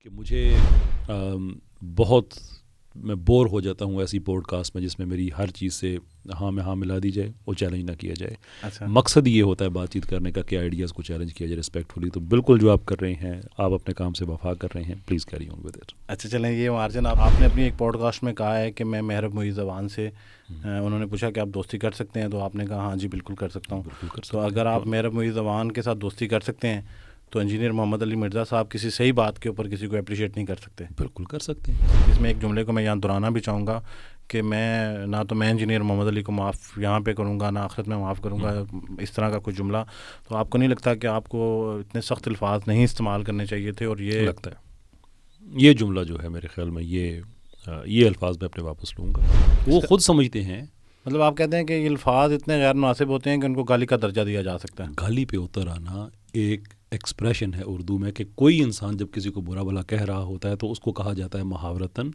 کہ مجھے بہت میں بور ہو جاتا ہوں ایسی پوڈ کاسٹ میں جس میں میری ہر چیز سے ہاں میں ہاں ملا دی جائے اور چیلنج نہ کیا جائے. اچھا مقصد یہ ہوتا ہے بات چیت کرنے کا کہ آئیڈیاز کو چیلنج کیا جائے رسپیکٹفلی. تو بالکل جو آپ کر رہے ہیں, آپ اپنے کام سے وفا کر رہے ہیں, please carry on with it. اچھا چلیں, یہ مارجن آپ نے اپنی ایک پوڈ کاسٹ میں کہا ہے کہ میں محرب محی زبان سے انہوں نے پوچھا کہ آپ دوستی کر سکتے ہیں, تو آپ نے کہا ہاں جی بالکل کر سکتا ہوں. بالکل کر سکتے تو ہیں. اگر آپ محرب محی زبان کے ساتھ دوستی کر سکتے ہیں تو انجینئر محمد علی مرزا صاحب کسی صحیح بات کے اوپر کسی کو اپریشیٹ نہیں کر سکتے. بالکل کر سکتے ہیں. اس میں ایک جملے کو میں یہاں دہرانا بھی چاہوں گا کہ میں نہ تو میں انجینئر محمد علی کو معاف یہاں پہ کروں گا, نہ آخرت میں معاف کروں گا, اس طرح کا کوئی جملہ. تو آپ کو نہیں لگتا کہ آپ کو اتنے سخت الفاظ نہیں استعمال کرنے چاہیے تھے؟ اور یہ لگتا ہے یہ جملہ جو ہے میرے خیال میں یہ الفاظ میں اپنے واپس لوں گا. وہ خود سمجھتے ہیں, مطلب آپ کہتے ہیں کہ یہ الفاظ اتنے غیر مناسب ہوتے ہیں کہ ان کو گالی کا درجہ دیا جا سکتا ہے. گالی پہ اتر آنا ایک ایکسپریشن ہے اردو میں کہ کوئی انسان جب کسی کو برا بھلا کہہ رہا ہوتا ہے تو اس کو کہا جاتا ہے محاورتاً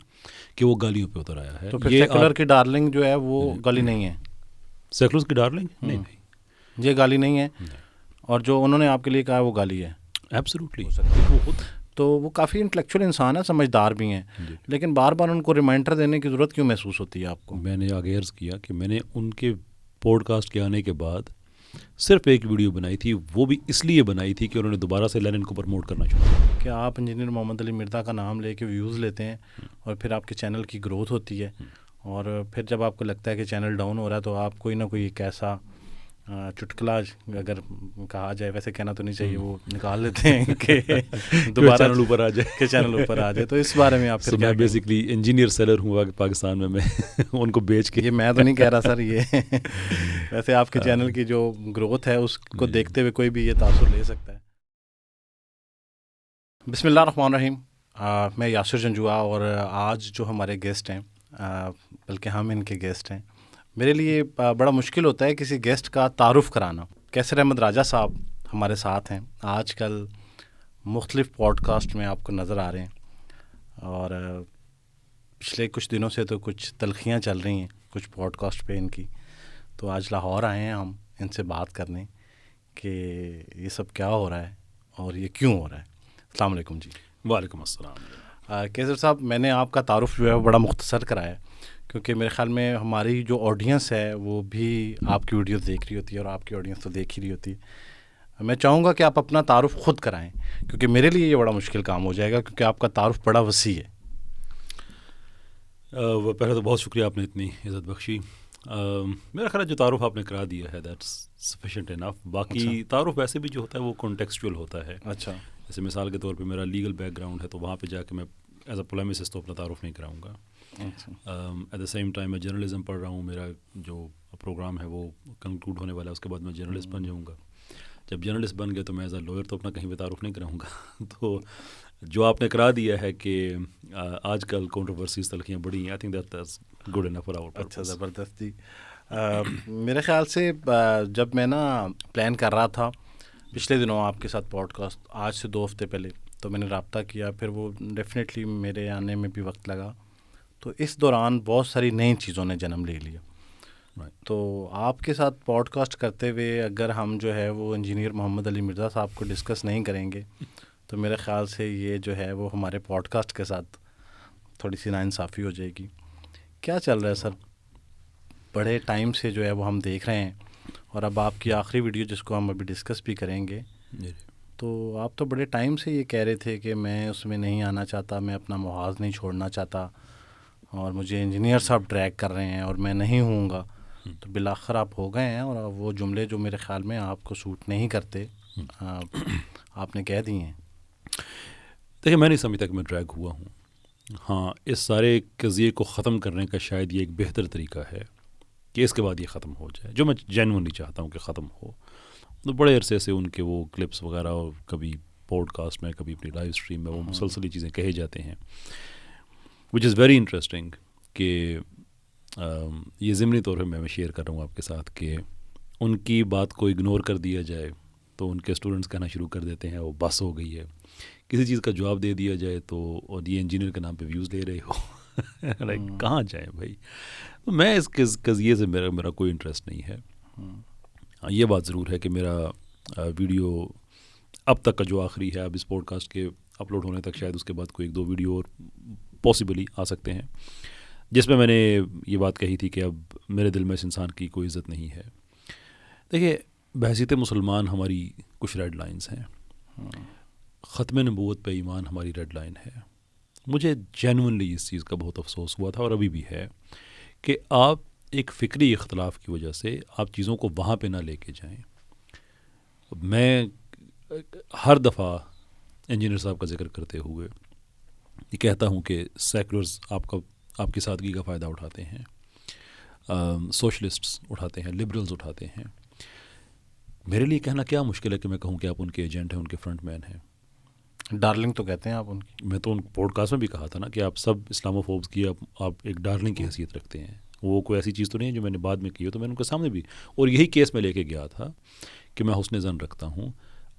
کہ وہ گالیوں پہ اتر آیا ہے. تو پھر سیکولر کی ڈارلنگ جو ہے وہ گالی نہیں ہے؟ سیکولر کی ڈارلنگ نہیں, یہ گالی نہیں ہے, اور جو انہوں نے آپ کے لیے کہا وہ گالی ہے. ایبسلیوٹلی. تو وہ کافی انٹلیکچوئل انسان ہے, سمجھدار بھی ہیں, لیکن بار بار ان کو ریمائنڈر دینے کی ضرورت کیوں محسوس ہوتی ہے آپ کو؟ میں نے آگے عرض کیا کہ میں نے ان کے پوڈ کاسٹ کے آنے کے بعد صرف ایک ویڈیو بنائی تھی, وہ بھی اس لیے بنائی تھی کہ انہوں نے دوبارہ سے لینن کو پروموٹ کرنا شروع کیا. کہ آپ انجینئر محمد علی مرزا کا نام لے کے ویوز لیتے ہیں اور پھر آپ کے چینل کی گروتھ ہوتی ہے, اور پھر جب آپ کو لگتا ہے کہ چینل ڈاؤن ہو رہا ہے تو آپ کوئی نہ کوئی ایک ایسا چٹکلا, اگر کہا جائے, ویسے کہنا تو نہیں چاہیے, وہ نکال لیتے ہیں کہ دوبارہ چینل اوپر آ جائے, کہ چینل اوپر آ جائے. تو اس بارے میں آپ پھر کیا؟ میں بیسکلی انجینئر سیلر ہوں پاکستان میں ان کو بیچ کے. یہ میں تو نہیں کہہ رہا سر, یہ ویسے آپ کے چینل کی جو گروتھ ہے اس کو دیکھتے ہوئے کوئی بھی یہ تاثر لے سکتا ہے. بسم اللہ الرحمن الرحیم. میں یاسر جنجوا, اور آج جو ہمارے گیسٹ ہیں, بلکہ ہم ان کے گیسٹ ہیں, میرے لیے بڑا مشکل ہوتا ہے کسی گیسٹ کا تعارف کرانا. کیسر احمد راجہ صاحب ہمارے ساتھ ہیں, آج کل مختلف پوڈ کاسٹ میں آپ کو نظر آ رہے ہیں, اور پچھلے کچھ دنوں سے تو کچھ تلخیاں چل رہی ہیں کچھ پوڈ کاسٹ پہ ان کی. تو آج لاہور آئے ہیں ہم ان سے بات کرنے کہ یہ سب کیا ہو رہا ہے اور یہ کیوں ہو رہا ہے. السلام علیکم جی. وعلیکم السلام. کیسر صاحب, میں نے آپ کا تعارف جو ہے بڑا مختصر کرایا, کیونکہ میرے خیال میں ہماری جو آڈینس ہے وہ بھی آپ کی ویڈیوز دیکھ رہی ہوتی ہے, اور آپ کی آڈینس تو دیکھ ہی رہی ہوتی ہے. میں چاہوں گا کہ آپ اپنا تعارف خود کرائیں, کیونکہ میرے لیے یہ بڑا مشکل کام ہو جائے گا, کیونکہ آپ کا تعارف بڑا وسیع ہے. پہلے تو بہت شکریہ, آپ نے اتنی عزت بخشی. میرا خیال ہے جو تعارف آپ نے کرا دیا ہے دیٹس سفیشینٹ انف. باقی تعارف ویسے بھی جو ہوتا ہے وہ کانٹیکسچوئل ہوتا ہے. اچھا, جیسے مثال کے طور پہ میرا لیگل بیک گراؤنڈ ہے, تو وہاں پہ جا کے میں ایز اے پولیمسسٹ تو اپنا تعارف نہیں کراؤں گا. ایٹ دا سیم ٹائم میں جرنلزم پڑھ رہا ہوں, میرا جو پروگرام ہے وہ کنکلوڈ ہونے والا ہے, اس کے بعد میں جرنلسٹ بن جاؤں گا. جب جرنلسٹ بن گیا تو میں ایز اے لوئر تو اپنا کہیں پہ تعارف نہیں کراؤں گا. تو جو آپ نے کرا دیا ہے کہ آج کل کنٹروورسیز تلخیاں بڑی ہیں, I think that's good enough for our purpose. اچھا, زبردست جی. میرے خیال سے جب میں نا پلان کر رہا تھا پچھلے دنوں آپ کے ساتھ پوڈ کاسٹ, آج سے 2 ہفتے پہلے, تو میں نے رابطہ کیا, پھر وہ ڈیفینیٹلی میرے آنے میں بھی وقت لگا. تو اس دوران بہت ساری نئی چیزوں نے جنم لے لیا. تو آپ کے ساتھ پوڈ کاسٹ کرتے ہوئے اگر ہم جو ہے وہ انجینئر محمد علی مرزا صاحب کو ڈسکس نہیں کریں گے تو میرے خیال سے یہ جو ہے وہ ہمارے پوڈ کاسٹ کے ساتھ تھوڑی سی ناانصافی ہو جائے گی. کیا چل رہا ہے سر؟ بڑے ٹائم سے جو ہے وہ ہم دیکھ رہے ہیں, اور اب آپ کی آخری ویڈیو جس کو ہم ابھی ڈسکس بھی کریں گے, تو آپ تو بڑے ٹائم سے یہ کہہ رہے تھے کہ میں اس میں نہیں آنا چاہتا, میں اپنا محاذ نہیں چھوڑنا چاہتا, اور مجھے انجینئر صاحب ڈریگ کر رہے ہیں اور میں نہیں ہوں گا. تو بالآخر آپ ہو گئے ہیں, اور وہ جملے جو میرے خیال میں آپ کو سوٹ نہیں کرتے آپ نے کہہ دیے ہیں. دیکھیں, میں نہیں سمجھتا کہ میں ڈریگ ہوا ہوں. ہاں, اس سارے قضیے کو ختم کرنے کا شاید یہ ایک بہتر طریقہ ہے کہ اس کے بعد یہ ختم ہو جائے, جو میں جینوئنلی چاہتا ہوں کہ ختم ہو. تو بڑے عرصے سے ان کے وہ کلپس وغیرہ, اور کبھی پوڈ کاسٹ میں, کبھی اپنی لائیو اسٹریم میں وہ مسلسل یہ چیزیں کہے جاتے ہیں, وچ از ویری انٹرسٹنگ. کہ یہ ضمنی طور پہ میں شیئر کر رہا ہوں آپ کے ساتھ کہ ان کی بات کو اگنور کر دیا جائے تو ان کے اسٹوڈنٹس کہنا شروع کر دیتے ہیں وہ بس ہو گئی ہے. کسی چیز کا جواب دے دیا جائے تو اور یہ انجینئر کے نام پہ ویوز لے رہے ہو, لائک کہاں جائیں بھائی. تو میں اس قضیے سے میرا کوئی انٹرسٹ نہیں ہے. یہ بات ضرور ہے کہ میرا ویڈیو اب تک کا جو آخری ہے, اب اس پوڈ کاسٹ کے اپلوڈ ہونے تک شاید اس کے بعد کوئی 1-2 ویڈیو اور پاسبلی آ سکتے ہیں، جس میں نے یہ بات کہی تھی کہ اب میرے دل میں اس انسان کی کوئی عزت نہیں ہے. دیکھیے، بحیثیت مسلمان ہماری کچھ ریڈ لائنز ہیں. ختم نبوت پہ ایمان ہماری ریڈ لائن ہے. مجھے جینوئنلی اس چیز کا بہت افسوس ہوا تھا اور ابھی بھی ہے کہ آپ ایک فکری اختلاف کی وجہ سے آپ چیزوں کو وہاں پہ نہ لے کے جائیں. میں ہر دفعہ انجینئر صاحب کا ذکر کرتے ہوئے یہ کہتا ہوں کہ سیکولرز آپ کی سادگی کا فائدہ اٹھاتے ہیں، سوشلسٹس اٹھاتے ہیں، لبرلز اٹھاتے ہیں. میرے لیے کہنا کیا مشکل ہے کہ میں کہوں کہ آپ ان کے ایجنٹ ہیں، ان کے فرنٹ مین ہیں. ڈارلنگ تو کہتے ہیں آپ ان کی. میں تو ان پوڈ کاسٹ میں بھی کہا تھا نا کہ آپ سب اسلامو فوبس کی آپ ایک ڈارلنگ کی حیثیت رکھتے ہیں. وہ کوئی ایسی چیز تو نہیں ہے جو میں نے بعد میں کی ہو. تو میں نے ان کے سامنے بھی اور یہی کیس میں لے کے گیا تھا کہ میں حسن ظن رکھتا ہوں،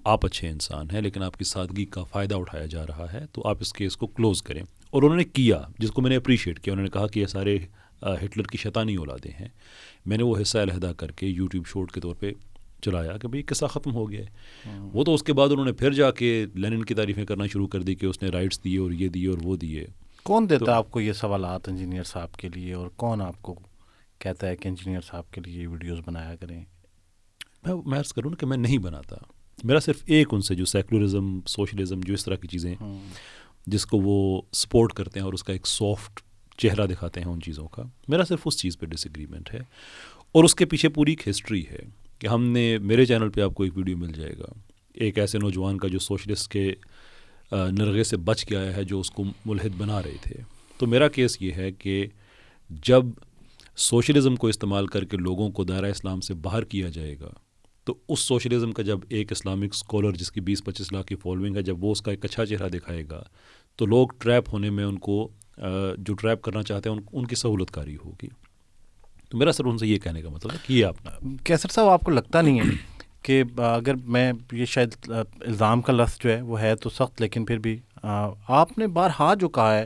آپ اچھے انسان ہیں لیکن آپ کی سادگی کا فائدہ اٹھایا جا رہا ہے، تو آپ اس کیس کو کلوز کریں. اور انہوں نے کیا، جس کو میں نے اپریشیٹ کیا. انہوں نے کہا کہ یہ سارے ہٹلر کی شیطانی اولادیں ہیں. میں نے وہ حصہ علیحدہ کر کے یوٹیوب شارٹ کے طور پہ چلایا کہ بھئی قصہ ختم ہو گیا ہے. وہ تو اس کے بعد انہوں نے پھر جا کے لینن کی تعریفیں کرنا شروع کر دی کہ اس نے رائٹس دیے اور یہ دیے اور وہ دیے. کون دیتا ہے آپ کو یہ سوالات انجینئر صاحب کے لیے، اور کون آپ کو کہتا ہے کہ انجینئر صاحب کے لیے ویڈیوز بنایا کریں؟ میں عرض کروں کہ میں نہیں بناتا. میرا صرف ایک ان سے جو سیکولرزم، سوشلزم، جو اس طرح کی چیزیں جس کو وہ سپورٹ کرتے ہیں اور اس کا ایک سافٹ چہرہ دکھاتے ہیں ان چیزوں کا، میرا صرف اس چیز پہ ڈس ایگریمنٹ ہے. اور اس کے پیچھے پوری ایک ہسٹری ہے کہ ہم نے، میرے چینل پہ آپ کو ایک ویڈیو مل جائے گا ایک ایسے نوجوان کا جو سوشلسٹ کے نرغے سے بچ کے آیا ہے، جو اس کو ملحد بنا رہے تھے. تو میرا کیس یہ ہے کہ جب سوشلزم کو استعمال کر کے لوگوں کو دائرہ اسلام سے باہر کیا جائے گا، تو اس سوشلزم کا جب ایک اسلامک اسکالر جس کی 20-25 لاکھ کی فالوئنگ ہے، جب وہ اس کا ایک اچھا چہرہ دکھائے گا، تو لوگ ٹریپ ہونے میں ان کو جو ٹریپ کرنا چاہتے ہیں ان کی سہولت کاری ہوگی. تو میرا صرف ان سے یہ کہنے کا مطلب ہے کہ یہ آپ کیسر صاحب، آپ کو لگتا نہیں ہے کہ اگر میں یہ شاید الزام کا لفظ جو ہے وہ ہے تو سخت، لیکن پھر بھی آپ نے بارہا جو کہا ہے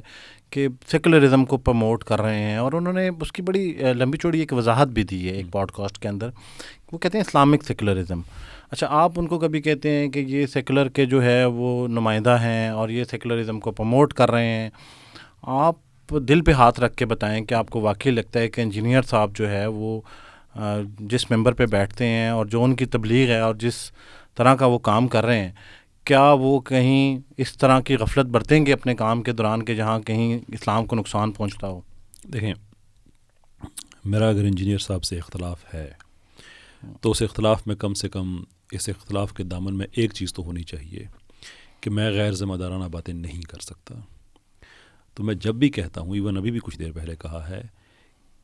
کہ سیکولرزم کو پروموٹ کر رہے ہیں، اور انہوں نے اس کی بڑی لمبی چوڑی ایک وضاحت بھی دی ہے ایک پوڈ کاسٹ کے اندر. وہ کہتے ہیں اسلامک سیکولرزم. اچھا، آپ ان کو کبھی کہتے ہیں کہ یہ سیکولر کے جو ہے وہ نمائندہ ہیں اور یہ سیکولرزم کو پروموٹ کر رہے ہیں. آپ دل پہ ہاتھ رکھ کے بتائیں کہ آپ کو واقعی لگتا ہے کہ انجینئر صاحب جو ہے وہ جس ممبر پہ بیٹھتے ہیں اور جو ان کی تبلیغ ہے اور جس طرح کا وہ کام کر رہے ہیں، کیا وہ کہیں اس طرح کی غفلت برتیں گے اپنے کام کے دوران کہ جہاں کہیں اسلام کو نقصان پہنچتا ہو؟ دیکھیں، میرا اگر انجینئر صاحب سے اختلاف ہے تو اس اختلاف میں کم سے کم اس اختلاف کے دامن میں ایک چیز تو ہونی چاہیے کہ میں غیر ذمہ دارانہ باتیں نہیں کر سکتا. تو میں جب بھی کہتا ہوں، ایون ابھی بھی کچھ دیر پہلے کہا ہے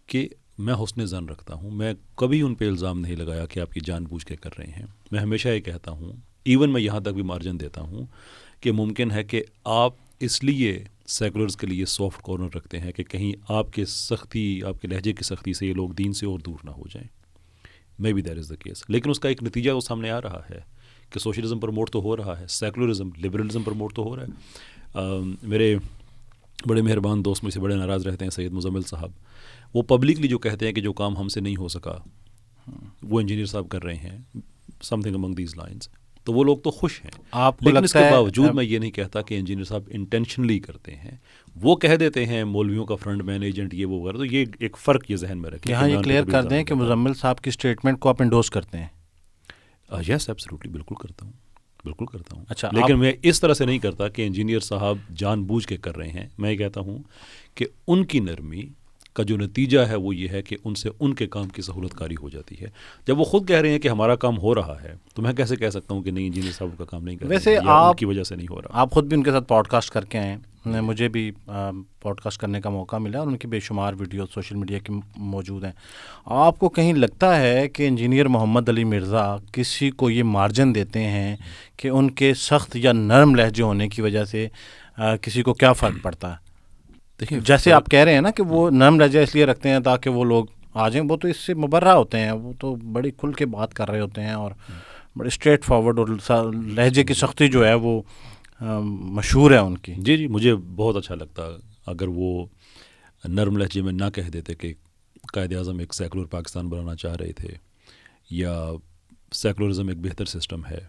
کہ میں حسن ظن رکھتا ہوں. میں کبھی ان پہ الزام نہیں لگایا کہ آپ کی جان بوجھ کے کر رہے ہیں. میں ہمیشہ یہ کہتا ہوں، ایون میں یہاں تک بھی مارجن دیتا ہوں کہ ممکن ہے کہ آپ اس لیے سیکولرز کے لیے سافٹ کارنر رکھتے ہیں کہ کہیں آپ کے لہجے کی سختی سے یہ لوگ دین سے اور دور نہ ہو جائیں. Maybe that is the case. لیکن اس کا ایک نتیجہ وہ سامنے آ رہا ہے کہ سوشلزم پروموٹ تو ہو رہا ہے، سیکولرزم، لبرلزم پروموٹ تو ہو رہا ہے. میرے بڑے مہربان دوست مجھ سے بڑے ناراض رہتے ہیں، سید مزمل صاحب. وہ پبلکلی جو کہتے ہیں کہ جو کام ہم سے نہیں ہو سکا وہ انجینئر صاحب کر رہے ہیں، some thing among these lines. تو وہ لوگ تو خوش ہیں. آپ کو لیکن اس لگتا کے ہے باوجود میں یہ نہیں کہتا کہ انجینئر صاحب انٹینشنلی کرتے ہیں. وہ کہہ دیتے ہیں مولویوں کا فرنٹ مین ایجنٹ یہ وہ وغیرہ. تو یہ ایک فرق یہ ذہن میں رکھیں. یہاں یہ کلیئر کر دیں کہ مزمل صاحب کی اسٹیٹمنٹ کو آپ انڈورس کرتے ہیں. یس ایبسلیوٹلی، بالکل کرتا ہوں، بالکل کرتا ہوں. اچھا، لیکن میں اس طرح سے نہیں کرتا کہ انجینئر صاحب جان بوجھ کے کر رہے ہیں. میں یہ کہتا ہوں کہ ان کی نرمی کا جو نتیجہ ہے وہ یہ ہے کہ ان سے ان کے کام کی سہولت کاری ہو جاتی ہے. جب وہ خود کہہ رہے ہیں کہ ہمارا کام ہو رہا ہے تو میں کیسے کہہ سکتا ہوں کہ نہیں انجینئر صاحب کا کام نہیں کر رہے ویسے یا ان کی وجہ سے نہیں ہو رہا. آپ خود بھی ان کے ساتھ پوڈ کاسٹ کر کے آئے ہیں، مجھے بھی پوڈ کاسٹ کرنے کا موقع ملا اور ان کی بے شمار ویڈیوز سوشل میڈیا کے موجود ہیں. آپ کو کہیں لگتا ہے کہ انجینئر محمد علی مرزا کسی کو یہ مارجن دیتے ہیں کہ ان کے سخت یا نرم لہجے ہونے کی وجہ سے کسی کو کیا فرق پڑتا ہے؟ دیکھیں، جیسے آپ کہہ رہے ہیں نا کہ وہ نرم لہجہ اس لیے رکھتے ہیں تاکہ وہ لوگ آ جائیں، وہ تو اس سے مبرہ ہوتے ہیں. وہ تو بڑی کھل کے بات کر رہے ہوتے ہیں اور بڑے اسٹریٹ فارورڈ، اور لہجے کی سختی جو ہے وہ مشہور ہے ان کی. جی مجھے بہت اچھا لگتا اگر وہ نرم لہجے میں نہ کہہ دیتے کہ قائد اعظم ایک سیکولر پاکستان بنانا چاہ رہے تھے، یا سیکولرزم ایک بہتر سسٹم ہے،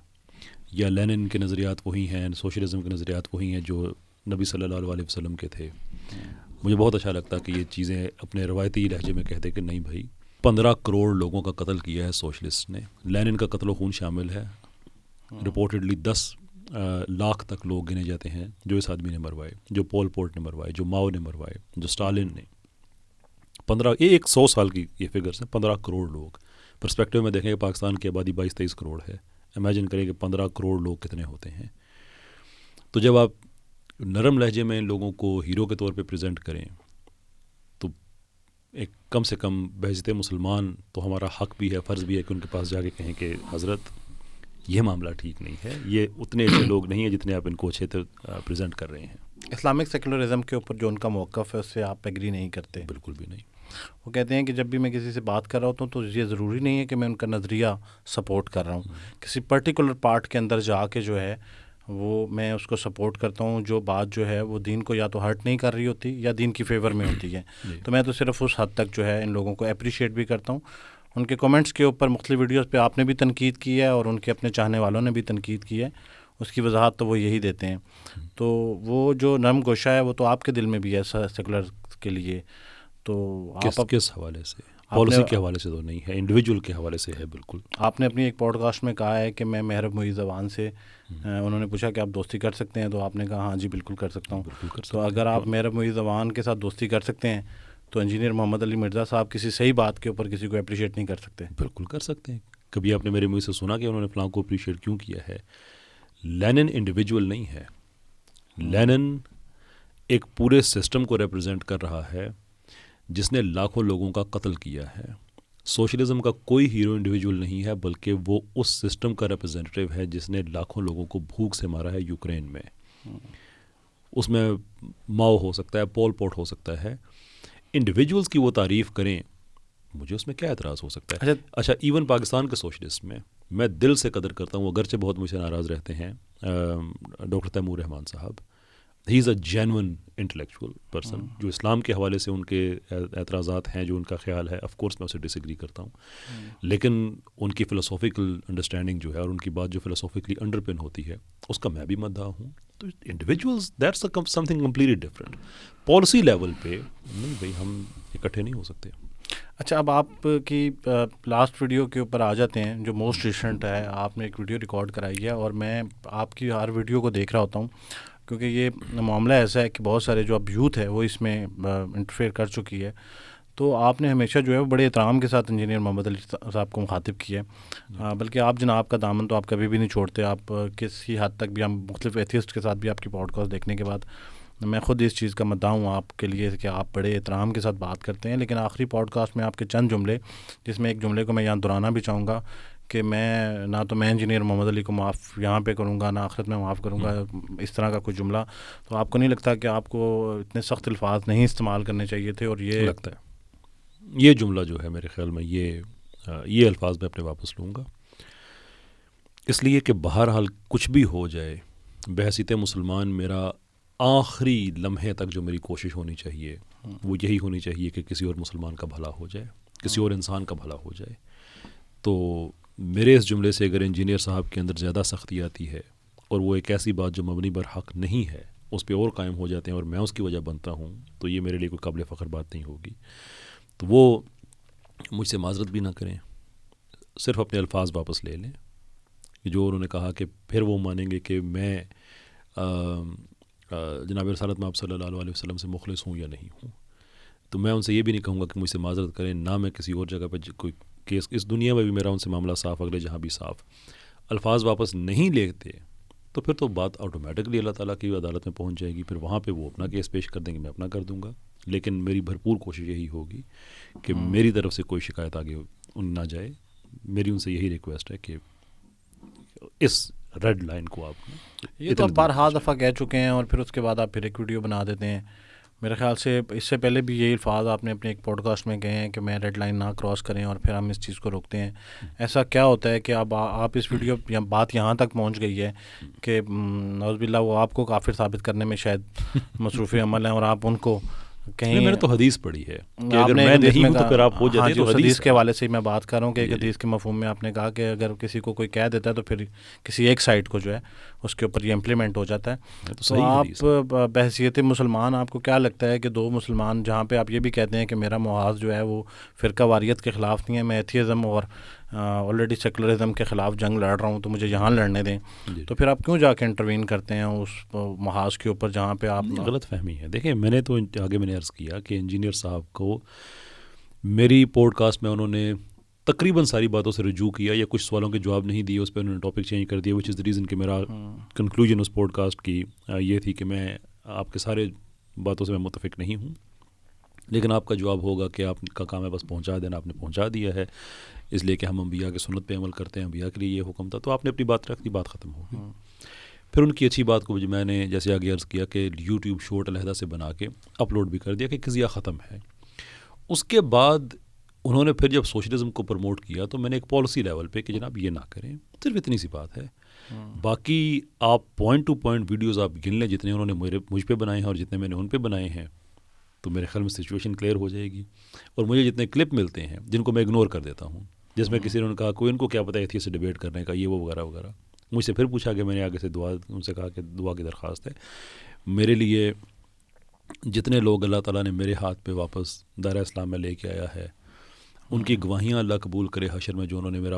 یا لینن کے نظریات وہی ہیں, سوشلزم کے نظریات وہی ہیں جو نبی صلی اللہ علیہ وسلم کے تھے. مجھے بہت اچھا لگتا کہ یہ چیزیں اپنے روایتی لہجے میں کہتے کہ نہیں بھائی 15 کروڑ لوگوں کا قتل کیا ہے سوشلسٹ نے. لینن کا قتل و خون شامل ہے. رپورٹڈلی 10 لاکھ تک لوگ گنے جاتے ہیں جو اس آدمی نے مروائے, جو پول پوٹ نے مروائے, جو ماؤ نے مروائے, جو اسٹالن نے. 15 یہ 100 سال کی یہ فگرس ہیں. 15 کروڑ لوگ. پرسپیکٹیو میں دیکھیں کہ پاکستان کی آبادی 22-23 کروڑ ہے. امیجن کریں کہ 15 کروڑ لوگ کتنے ہوتے ہیں. تو جب آپ نرم لہجے میں لوگوں کو ہیرو کے طور پہ پریزنٹ کریں تو ایک کم سے کم بحیثیت مسلمان تو ہمارا حق بھی ہے, فرض بھی ہے کہ ان کے پاس جا کے کہیں کہ حضرت یہ معاملہ ٹھیک نہیں ہے, یہ اتنے اچھے لوگ نہیں ہیں جتنے آپ ان کو اچھے پریزنٹ کر رہے ہیں. اسلامک سیکولرزم کے اوپر جو ان کا موقف ہے اس سے آپ ایگری نہیں کرتے؟ بالکل بھی نہیں. وہ کہتے ہیں کہ جب بھی میں کسی سے بات کر رہا ہوتا ہوں تو یہ ضروری نہیں ہے کہ میں ان کا نظریہ سپورٹ کر رہا ہوں. کسی پرٹیکولر پارٹ کے اندر جا کے جو ہے وہ میں اس کو سپورٹ کرتا ہوں جو بات جو ہے وہ دین کو یا تو ہرٹ نہیں کر رہی ہوتی یا دین کی فیور میں ہوتی ہے. تو میں تو صرف اس حد تک جو ہے ان لوگوں کو اپریشیٹ بھی کرتا ہوں. ان کے کمنٹس کے اوپر مختلف ویڈیوز پہ آپ نے بھی تنقید کی ہے اور ان کے اپنے چاہنے والوں نے بھی تنقید کی ہے. اس کی وضاحت تو وہ یہی دیتے ہیں. تو وہ جو نرم گوشہ ہے وہ تو آپ کے دل میں بھی ہے سیکولر کے لیے. تو آپ کس حوالے سے؟ پالیسی کے حوالے سے تو نہیں ہے, انڈیویجول کے حوالے سے ہے. بالکل. آپ نے اپنی ایک پوڈ کاسٹ میں کہا ہے کہ میں محرب محی زبان سے انہوں نے پوچھا کہ آپ دوستی کر سکتے ہیں, تو آپ نے کہا ہاں جی بالکل کر سکتا ہوں. تو اگر آپ محرب محی زبان کے ساتھ دوستی کر سکتے ہیں تو انجینئر محمد علی مرزا صاحب کسی صحیح بات کے اوپر کسی کو اپریشیٹ نہیں کر سکتے؟ بالکل کر سکتے ہیں. کبھی آپ نے میرے منہ سے سنا کہ انہوں نے فلاں کو اپریشیٹ کیوں کیا ہے؟ لینن انڈیویجول نہیں ہے. لینن ایک پورے سسٹم کو ریپرزینٹ کر رہا ہے جس نے لاکھوں لوگوں کا قتل کیا ہے. سوشلزم کا کوئی ہیرو انڈیویجول نہیں ہے بلکہ وہ اس سسٹم کا ریپرزینٹیو ہے جس نے لاکھوں لوگوں کو بھوک سے مارا ہے یوکرین میں. اس میں ماؤ ہو سکتا ہے, پول پوٹ ہو سکتا ہے. انڈیویجولس کی وہ تعریف کریں, مجھے اس میں کیا اعتراض ہو سکتا ہے؟ اچھا ایون پاکستان کے سوشلسٹ میں دل سے قدر کرتا ہوں, اگرچہ بہت مجھ سے ناراض رہتے ہیں, ڈاکٹر تیمور رحمان صاحب. ہی از اے جینون انٹلیکچوئل پرسن. جو اسلام کے حوالے سے ان کے اعتراضات ہیں, جو ان کا خیال ہے, آف کورس میں اسے ڈس ایگری کرتا ہوں, لیکن ان کی فلسافیکل انڈرسٹینڈنگ جو ہے اور ان کی بات جو فلسافیکلی انڈر پن ہوتی ہے اس کا میں بھی مداح ہوں. تو individuals that's some thing completely different. Policy level پہ نہیں بھائی, ہم اکٹھے نہیں ہو سکتے. اچھا, اب آپ کی لاسٹ ویڈیو کے اوپر آ جاتے ہیں جو موسٹ ریسنٹ ہے. آپ نے ایک ویڈیو ریکارڈ کرائی ہے اور میں آپ کی ہر ویڈیو کو دیکھ رہا ہوتا ہوں کیونکہ یہ معاملہ ایسا ہے کہ بہت سارے جو اب یوتھ ہے وہ اس میں انٹرفیئر کر چکی ہے. تو آپ نے ہمیشہ جو ہے وہ بڑے احترام کے ساتھ انجینئر محمد علی صاحب کو مخاطب کیا ہے, بلکہ آپ جناب کا دامن تو آپ کبھی بھی نہیں چھوڑتے. آپ کسی حد تک بھی, ہم مختلف ایتھیسٹ کے ساتھ بھی آپ کی پوڈ کاسٹ دیکھنے کے بعد میں خود اس چیز کا مداح ہوں آپ کے لیے کہ آپ بڑے احترام کے ساتھ بات کرتے ہیں. لیکن آخری پوڈ کاسٹ میں آپ کے چند جملے, جس میں ایک جملے کو میں یہاں دہرانا بھی چاہوں گا کہ میں نہ تو میں انجینئر محمد علی کو معاف یہاں پہ کروں گا, نہ آخرت میں معاف کروں گا, اس طرح کا کوئی جملہ. تو آپ کو نہیں لگتا کہ آپ کو اتنے سخت الفاظ نہیں استعمال کرنے چاہیے تھے؟ اور یہ لگتا ہے یہ جملہ جو ہے میرے خیال میں یہ الفاظ میں اپنے واپس لوں گا, اس لیے کہ بہرحال کچھ بھی ہو جائے بحیثیت مسلمان میرا آخری لمحے تک جو میری کوشش ہونی چاہیے وہ یہی ہونی چاہیے کہ کسی اور مسلمان کا بھلا ہو جائے, کسی اور انسان کا بھلا ہو جائے. تو میرے اس جملے سے اگر انجینئر صاحب کے اندر زیادہ سختی آتی ہے اور وہ ایک ایسی بات جو مبنی بر حق نہیں ہے اس پہ اور قائم ہو جاتے ہیں اور میں اس کی وجہ بنتا ہوں, تو یہ میرے لیے کوئی قابل فخر بات نہیں ہوگی. تو وہ مجھ سے معذرت بھی نہ کریں, صرف اپنے الفاظ واپس لے لیں. جو انہوں نے کہا کہ پھر وہ مانیں گے کہ میں جناب رسالت میں آپ صلی اللہ علیہ وسلم سے مخلص ہوں یا نہیں ہوں. تو میں ان سے یہ بھی نہیں کہوں گا کہ مجھ سے معذرت کریں, نہ میں کسی اور جگہ پہ کوئی کیس, اس دنیا میں بھی میرا ان سے معاملہ صاف, اگلے جہاں بھی صاف. الفاظ واپس نہیں لیتے تو پھر تو بات آٹومیٹکلی اللہ تعالیٰ کی عدالت میں پہنچ جائے گی. پھر وہاں پہ وہ اپنا کیس پیش کر دیں گے, میں اپنا کر دوں گا. لیکن میری بھرپور کوشش یہی ہوگی کہ میری طرف سے کوئی شکایت آگے نہ جائے. میری ان سے یہی ریکویسٹ ہے کہ اس ریڈ لائن کو آپ یہ تو آپ بارہا دفعہ کہہ چکے ہیں اور پھر اس کے بعد آپ پھر ایک ویڈیو بنا دیتے ہیں. میرے خیال سے اس سے پہلے بھی یہی الفاظ آپ نے اپنے ایک پوڈ کاسٹ میں کہے ہیں کہ میں ریڈ لائن نہ کراس کریں اور پھر ہم اس چیز کو روکتے ہیں. ایسا کیا ہوتا ہے کہ اب آپ اس ویڈیو یا بات یہاں تک پہنچ گئی ہے کہ نعوذ باللہ وہ آپ کو کافر ثابت کرنے میں شاید مصروف عمل ہیں اور آپ ان کو کہیں میں نے تو حدیث پڑھی ہے کہ اگر آپ نے میں حدیث نہیں میں ہوں تو پھر آپ ہو ہاں جاتے جی، تو اس حدیث کے ہے. حوالے سے ہی میں بات کر رہا ہوں کہ ایک حدیث کے مفہوم میں آپ نے کہا کہ اگر کسی کو کوئی کہہ دیتا ہے تو پھر کسی ایک سائٹ کو جو ہے اس کے اوپر یہ امپلیمنٹ ہو جاتا ہے. تو صحیح حدیث آپ بحیثیت مسلمان آپ کو کیا لگتا ہے کہ دو مسلمان جہاں پہ آپ یہ بھی کہتے ہیں کہ میرا محاذ جو ہے وہ فرقہ واریت کے خلاف نہیں ہے، میں ایتھیزم اور آلریڈی سیکولرزم کے خلاف جنگ لڑ رہا ہوں تو مجھے یہاں لڑنے دیں، تو پھر آپ کیوں جا کے انٹروین کرتے ہیں اس محاذ کے اوپر جہاں پہ آپ غلط فہمی ہے. دیکھیں میں نے تو آگے میں نے عرض کیا کہ انجینئر صاحب کو میری پوڈ کاسٹ میں انہوں نے تقریباً ساری باتوں سے رجوع کیا یا کچھ سوالوں کے جواب نہیں دیے، اس پہ انہوں نے ٹاپک چینج کر دیا، وچ از دا ریزن کہ میرا کنکلوژن اس پوڈ کاسٹ کی یہ تھی کہ میں آپ کے سارے باتوں سے میں متفق نہیں ہوں، لیکن آپ کا جواب ہوگا کہ آپ کا کام ہے بس پہنچا دینا، آپ نے پہنچا دیا ہے، اس لیے کہ ہم انبیاء کے سنت پہ عمل کرتے ہیں، انبیاء کے لیے یہ حکم تھا، تو آپ نے اپنی بات رکھ دی، بات ختم ہو گئی. پھر ان کی اچھی بات کو میں نے جیسے آگے عرض کیا کہ یوٹیوب شارٹ علیحدہ سے بنا کے اپلوڈ بھی کر دیا کہ قضیہ ختم ہے. اس کے بعد انہوں نے پھر جب سوشلزم کو پروموٹ کیا تو میں نے ایک پالیسی لیول پہ کہ جناب یہ نہ کریں، صرف اتنی سی بات ہے. باقی آپ پوائنٹ ٹو پوائنٹ ویڈیوز آپ گن لیں جتنے انہوں نے مجھ پہ بنائے ہیں اور جتنے میں نے ان پہ بنائے ہیں، تو میرے خیال میں سچویشن کلیئر ہو جائے گی. اور مجھے جتنے کلپ ملتے ہیں جن کو میں اگنور کر دیتا ہوں، جس میں کسی نے کہا کوئی ان کو کیا پتہ ایتھیسٹ سے ڈیبیٹ کرنے کا، یہ وہ وغیرہ وغیرہ، مجھ سے پھر پوچھا کہ میں نے آگے سے دعا ان سے کہا کہ دعا کی درخواست ہے میرے لیے، جتنے لوگ اللہ تعالیٰ نے میرے ہاتھ پہ واپس دائرہ اسلام میں لے کے آیا ہے ان کی گواہیاں اللہ قبول کرے حشر میں، جو انہوں نے میں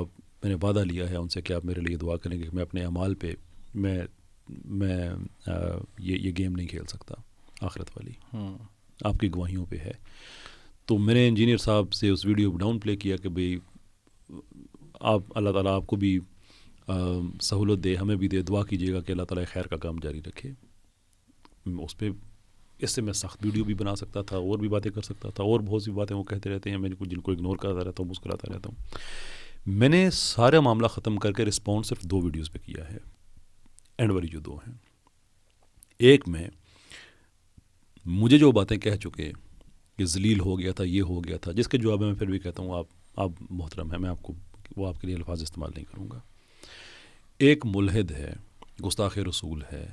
نے وعدہ لیا ہے ان سے کہ آپ میرے لیے دعا کریں گے کہ میں اپنے اعمال پہ میں یہ گیم نہیں کھیل سکتا آخرت والی، آپ کی گواہیوں پہ ہے. تو میں نے انجینئر صاحب سے اس ویڈیو کو ڈاؤن پلے کیا کہ بھئی آپ اللہ تعالیٰ آپ کو بھی سہولت دے، ہمیں بھی دے، دعا کیجیے گا کہ اللہ تعالیٰ خیر کا کام جاری رکھے. اس پہ اس سے میں سخت ویڈیو بھی بنا سکتا تھا، اور بھی باتیں کر سکتا تھا، اور بہت سی باتیں وہ کہتے رہتے ہیں، میں جن کو اگنور کرتا رہتا ہوں، مسکراتا رہتا ہوں. میں نے سارا معاملہ ختم کر کے رسپانس صرف 2 ویڈیوز پہ کیا ہے، اینڈ والی جو 2 ہیں. ایک میں مجھے جو باتیں کہہ چکے کہ ذلیل ہو گیا تھا، یہ ہو گیا تھا، جس کے جواب میں پھر بھی کہتا ہوں آپ محترم ہیں، میں آپ کو وہ آپ کے لیے الفاظ استعمال نہیں کروں گا. ایک ملحد ہے، گستاخ رسول ہے،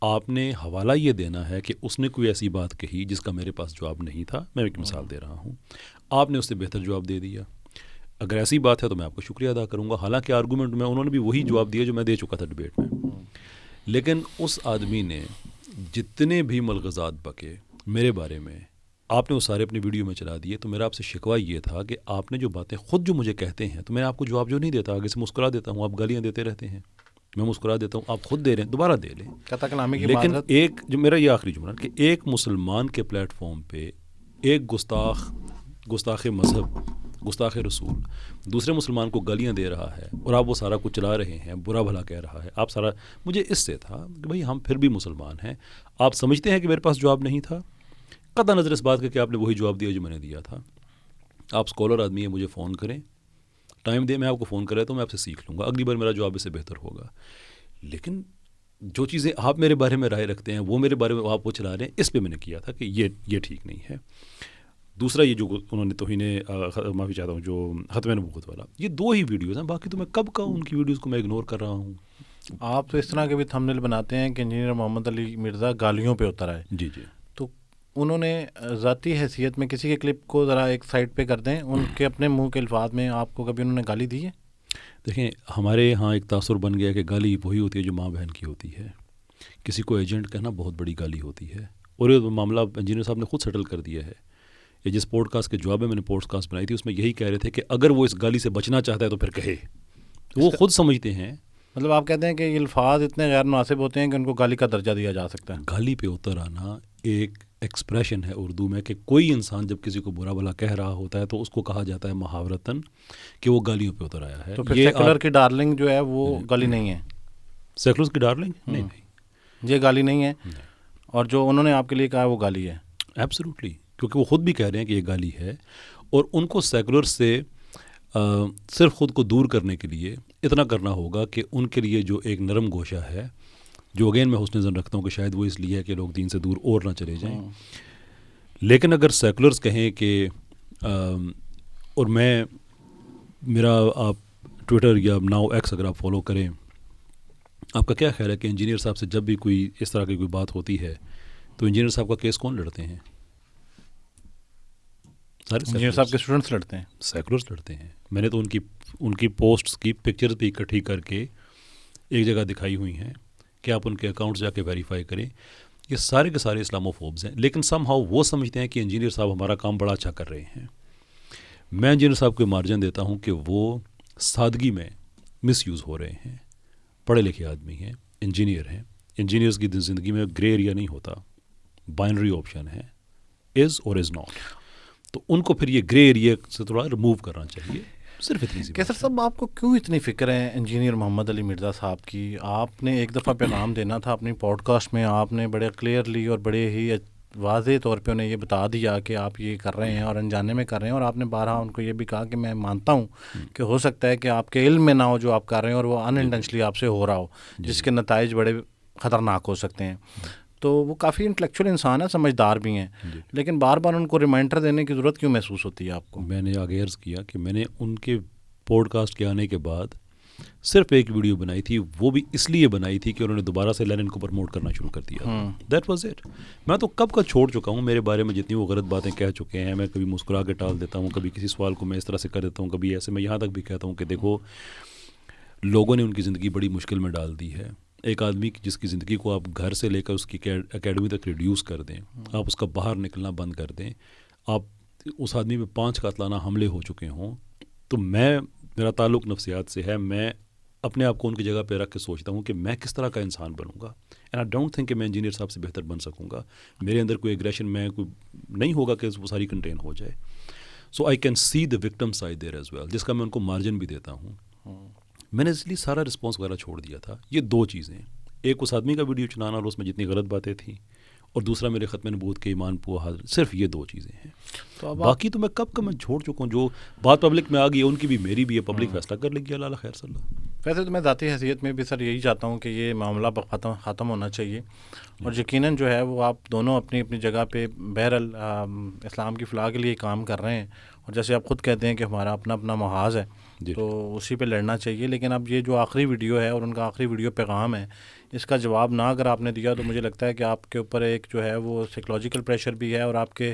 آپ نے حوالہ یہ دینا ہے کہ اس نے کوئی ایسی بات کہی جس کا میرے پاس جواب نہیں تھا. میں ایک مثال دے رہا ہوں، آپ نے اس سے بہتر جواب دے دیا. اگر ایسی بات ہے تو میں آپ کو شکریہ ادا کروں گا، حالانکہ آرگومنٹ میں انہوں نے بھی وہی جواب دیا جو میں دے چکا تھا ڈبیٹ میں. لیکن اس آدمی نے جتنے بھی ملغزات بکے میرے بارے میں، آپ نے وہ سارے اپنی ویڈیو میں چلا دیے. تو میرا آپ سے شکوہ یہ تھا کہ آپ نے جو باتیں خود جو مجھے کہتے ہیں، تو میں آپ کو جواب جو نہیں دیتا، آگے سے مسکرا دیتا ہوں، آپ گالیاں دیتے رہتے ہیں، میں مسکرا دیتا ہوں، آپ خود دے رہے ہیں، دوبارہ دے لیں. لیکن ایک جو میرا یہ آخری جملہ کہ ایک مسلمان کے پلیٹ فارم پہ ایک گستاخ مذہب، گستاخ رسول دوسرے مسلمان کو گالیاں دے رہا ہے اور آپ وہ سارا کچھ چلا رہے ہیں، برا بھلا کہہ رہا ہے، آپ سارا، مجھے اس سے تھا کہ بھائی ہم پھر بھی مسلمان ہیں. آپ سمجھتے ہیں کہ میرے پاس جواب نہیں تھا، قطع نظر اس بات کا کہ آپ نے وہی جواب دیا جو میں نے دیا تھا. آپ اسکالر آدمی ہیں، مجھے فون کریں، ٹائم دیں، میں آپ کو فون کر رہا تو میں آپ سے سیکھ لوں گا، اگلی بار میرا جواب اس سے بہتر ہوگا. لیکن جو چیزیں آپ میرے بارے میں رائے رکھتے ہیں، وہ میرے بارے میں آپ وہ چلا رہے ہیں، اس پہ میں نے کیا تھا کہ یہ ٹھیک نہیں ہے. دوسرا یہ جو انہوں نے توہین، معافی چاہتا ہوں، جو ختم نبوت والا، یہ 2 ہی ویڈیوز ہیں، باقی تو میں کب کا ان کی ویڈیوز کو میں اگنور کر رہا ہوں. آپ تو اس طرح کے بھی تھمبنیل بناتے ہیں کہ انجینئر محمد علی مرزا گالیوں پہ اتر آئے. جی جی. تو انہوں نے ذاتی حیثیت میں کسی کے کلپ کو ذرا ایک سائڈ پہ کر دیں، ان کے اپنے منہ کے الفاظ میں آپ کو کبھی انہوں نے گالی دی ہے؟ دیکھیں ہمارے یہاں ایک تاثر بن گیا کہ گالی وہی ہوتی ہے جو ماں بہن کی ہوتی ہے. کسی کو ایجنٹ کہنا بہت بڑی گالی ہوتی ہے، اور یہ معاملہ انجینئر صاحب نے خود سیٹل کر دیا ہے. یہ جس پوڈ کاسٹ کے جواب میں نے پوڈ کاسٹ بنائی تھی، اس میں یہی کہہ رہے تھے کہ اگر وہ اس گالی سے بچنا چاہتا ہے تو پھر کہے. وہ خود سمجھتے ہیں، مطلب آپ کہتے ہیں کہ یہ الفاظ اتنے غیر مناسب ہوتے ہیں کہ ان کو گالی کا درجہ دیا جا سکتا ہے. گالی پہ اتر آنا ایک ایکسپریشن ہے اردو میں کہ کوئی انسان جب کسی کو برا بھلا کہہ رہا ہوتا ہے تو اس کو کہا جاتا ہے محاورتاً کہ وہ گالیوں پہ اتر آیا ہے. تو پھر سیکولر کی ڈارلنگ جو ہے وہ گالی نہیں ہے؟ سیکولر کی ڈارلنگ نہیں، یہ گالی نہیں ہے، اور جو انہوں نے آپ کے لیے کہا وہ گالی ہے. ایبسلیوٹلی، کیونکہ وہ خود بھی کہہ رہے ہیں کہ یہ گالی ہے، اور ان کو سیکولر سے صرف خود کو دور کرنے کے لیے اتنا کرنا ہوگا کہ ان کے لیے جو eiک نرم گوشہ ہے، جو اگین میں حسن ظن رکھتا ہوں کہ شاید وہ اس لیے ہے کہ لوگ دین سے دور اور نہ چلے جائیں. لیکن اگر سیکولرز کہیں کہ اور میرا آپ ٹویٹر یا ناؤ ایکس اگر آپ فالو کریں، آپ کا کیا خیال ہے کہ انجینئر صاحب سے جب بھی کوئی اس طرح کی کوئی بات ہوتی ہے تو انجینئر صاحب کا کیس کون لڑتے ہیں؟ سارے انجینئر صاحب کے اسٹوڈنٹس لڑتے ہیں، سیکولرز لڑتے ہیں. میں نے تو ان کی پوسٹس کی پکچرز بھی اکٹھی کر کے ایک جگہ دکھائی ہوئی ہیں کہ آپ ان کے اکاؤنٹس جا کے ویریفائی کریں. یہ سارے کے سارے اسلاموفوبز ہیں، لیکن سم ہاؤ وہ سمجھتے ہیں کہ انجینئر صاحب ہمارا کام بڑا اچھا کر رہے ہیں. میں انجینئر صاحب کو مارجن دیتا ہوں کہ وہ سادگی میں مس یوز ہو رہے ہیں. پڑھے لکھے آدمی ہیں، انجینئر ہیں. انجینئرز کی زندگی میں گرے ایریا نہیں ہوتا، بائنری آپشن ہے، از اور از ناٹ. تو ان کو پھر یہ گرے ایریا سے تھوڑا ریموو کرنا چاہیے، صرف اتنی سی. کیسر صاحب آپ کو کیوں اتنی فکر ہے انجینئر محمد علی مرزا صاحب کی؟ آپ نے ایک دفعہ پیغام دینا تھا اپنی پوڈ کاسٹ میں، آپ نے بڑے کلیئرلی اور بڑے ہی واضح طور پہ انہیں یہ بتا دیا کہ آپ یہ کر رہے ہیں اور انجانے میں کر رہے ہیں، اور آپ نے بارہا ان کو یہ بھی کہا کہ میں مانتا ہوں کہ ہو سکتا ہے کہ آپ کے علم میں نہ ہو جو آپ کر رہے ہیں اور وہ ان انٹینشنلی آپ سے ہو رہا ہو، جس کے نتائج بڑے خطرناک ہو سکتے ہیں. تو وہ کافی انٹلیکچوئل انسان ہے، سمجھدار بھی ہیں، لیکن بار بار ان کو ریمائنڈر دینے کی ضرورت کیوں محسوس ہوتی ہے آپ کو؟ میں نے آگے عرض کیا کہ میں نے ان کے پوڈ کاسٹ کے آنے کے بعد صرف ایک ویڈیو بنائی تھی، وہ بھی اس لیے بنائی تھی کہ انہوں نے دوبارہ سے لینن کو پروموٹ کرنا شروع کر دیا. That was it. میں تو کب کا چھوڑ چکا ہوں، میرے بارے میں جتنی وہ غلط باتیں کہہ چکے ہیں، میں کبھی مسکرا کے ٹال دیتا ہوں، کبھی کسی سوال کو میں اس طرح سے کر دیتا ہوں، کبھی ایسے. میں یہاں تک بھی کہتا ہوں کہ دیکھو، لوگوں نے ان کی زندگی بڑی مشکل میں ڈال دی ہے. ایک آدمی جس کی زندگی کو آپ گھر سے لے کر اس کی اکیڈمی تک ریڈیوس کر دیں، آپ اس کا باہر نکلنا بند کر دیں، آپ اس آدمی پہ 5 قاتلانہ حملے ہو چکے ہوں، تو میرا تعلق نفسیات سے ہے. میں اپنے آپ کو ان کی جگہ پہ رکھ کے سوچتا ہوں کہ میں کس طرح کا انسان بنوں گا. اینڈ آئی ڈونٹ تھنک کہ میں انجینئر صاحب سے بہتر بن سکوں گا. میرے اندر کوئی ایگریشن میں کوئی نہیں ہوگا کہ وہ ساری کنٹین ہو جائے. So I can see the victim side there as well, جس کا میں ان کو مارجن بھی دیتا ہوں. میں نے اس لیے سارا رسپانس وغیرہ چھوڑ دیا تھا. یہ 2 چیزیں، ایک اس آدمی کا ویڈیو چلانا اور اس میں جتنی غلط باتیں تھیں، اور دوسرا میرے ختم نبوت کے ایمان پوہ حاضر. صرف یہ 2 چیزیں ہیں. تو باقی تو میں کب کا میں چھوڑ چکا ہوں. جو بات پبلک میں آ گئی ہے ان کی بھی میری بھی ہے، پبلک فیصلہ کر لے گی. اللہ خیر صلی اللہ. ویسے تو میں ذاتی حیثیت میں بھی سر یہی چاہتا ہوں کہ یہ معاملہ ختم ہونا چاہیے، اور یقیناً جو ہے وہ آپ دونوں اپنی اپنی جگہ پہ بہرحال اسلام کی فلاح کے لیے کام کر رہے ہیں، اور جیسے آپ خود کہتے ہیں کہ ہمارا اپنا اپنا محاذ ہے، تو اسی پہ لڑنا چاہیے. لیکن اب یہ جو آخری ویڈیو ہے اور ان کا آخری ویڈیو پیغام ہے، اس کا جواب نہ اگر آپ نے دیا تو مجھے لگتا ہے کہ آپ کے اوپر ایک جو ہے وہ سائیکولوجیکل پریشر بھی ہے، اور آپ کے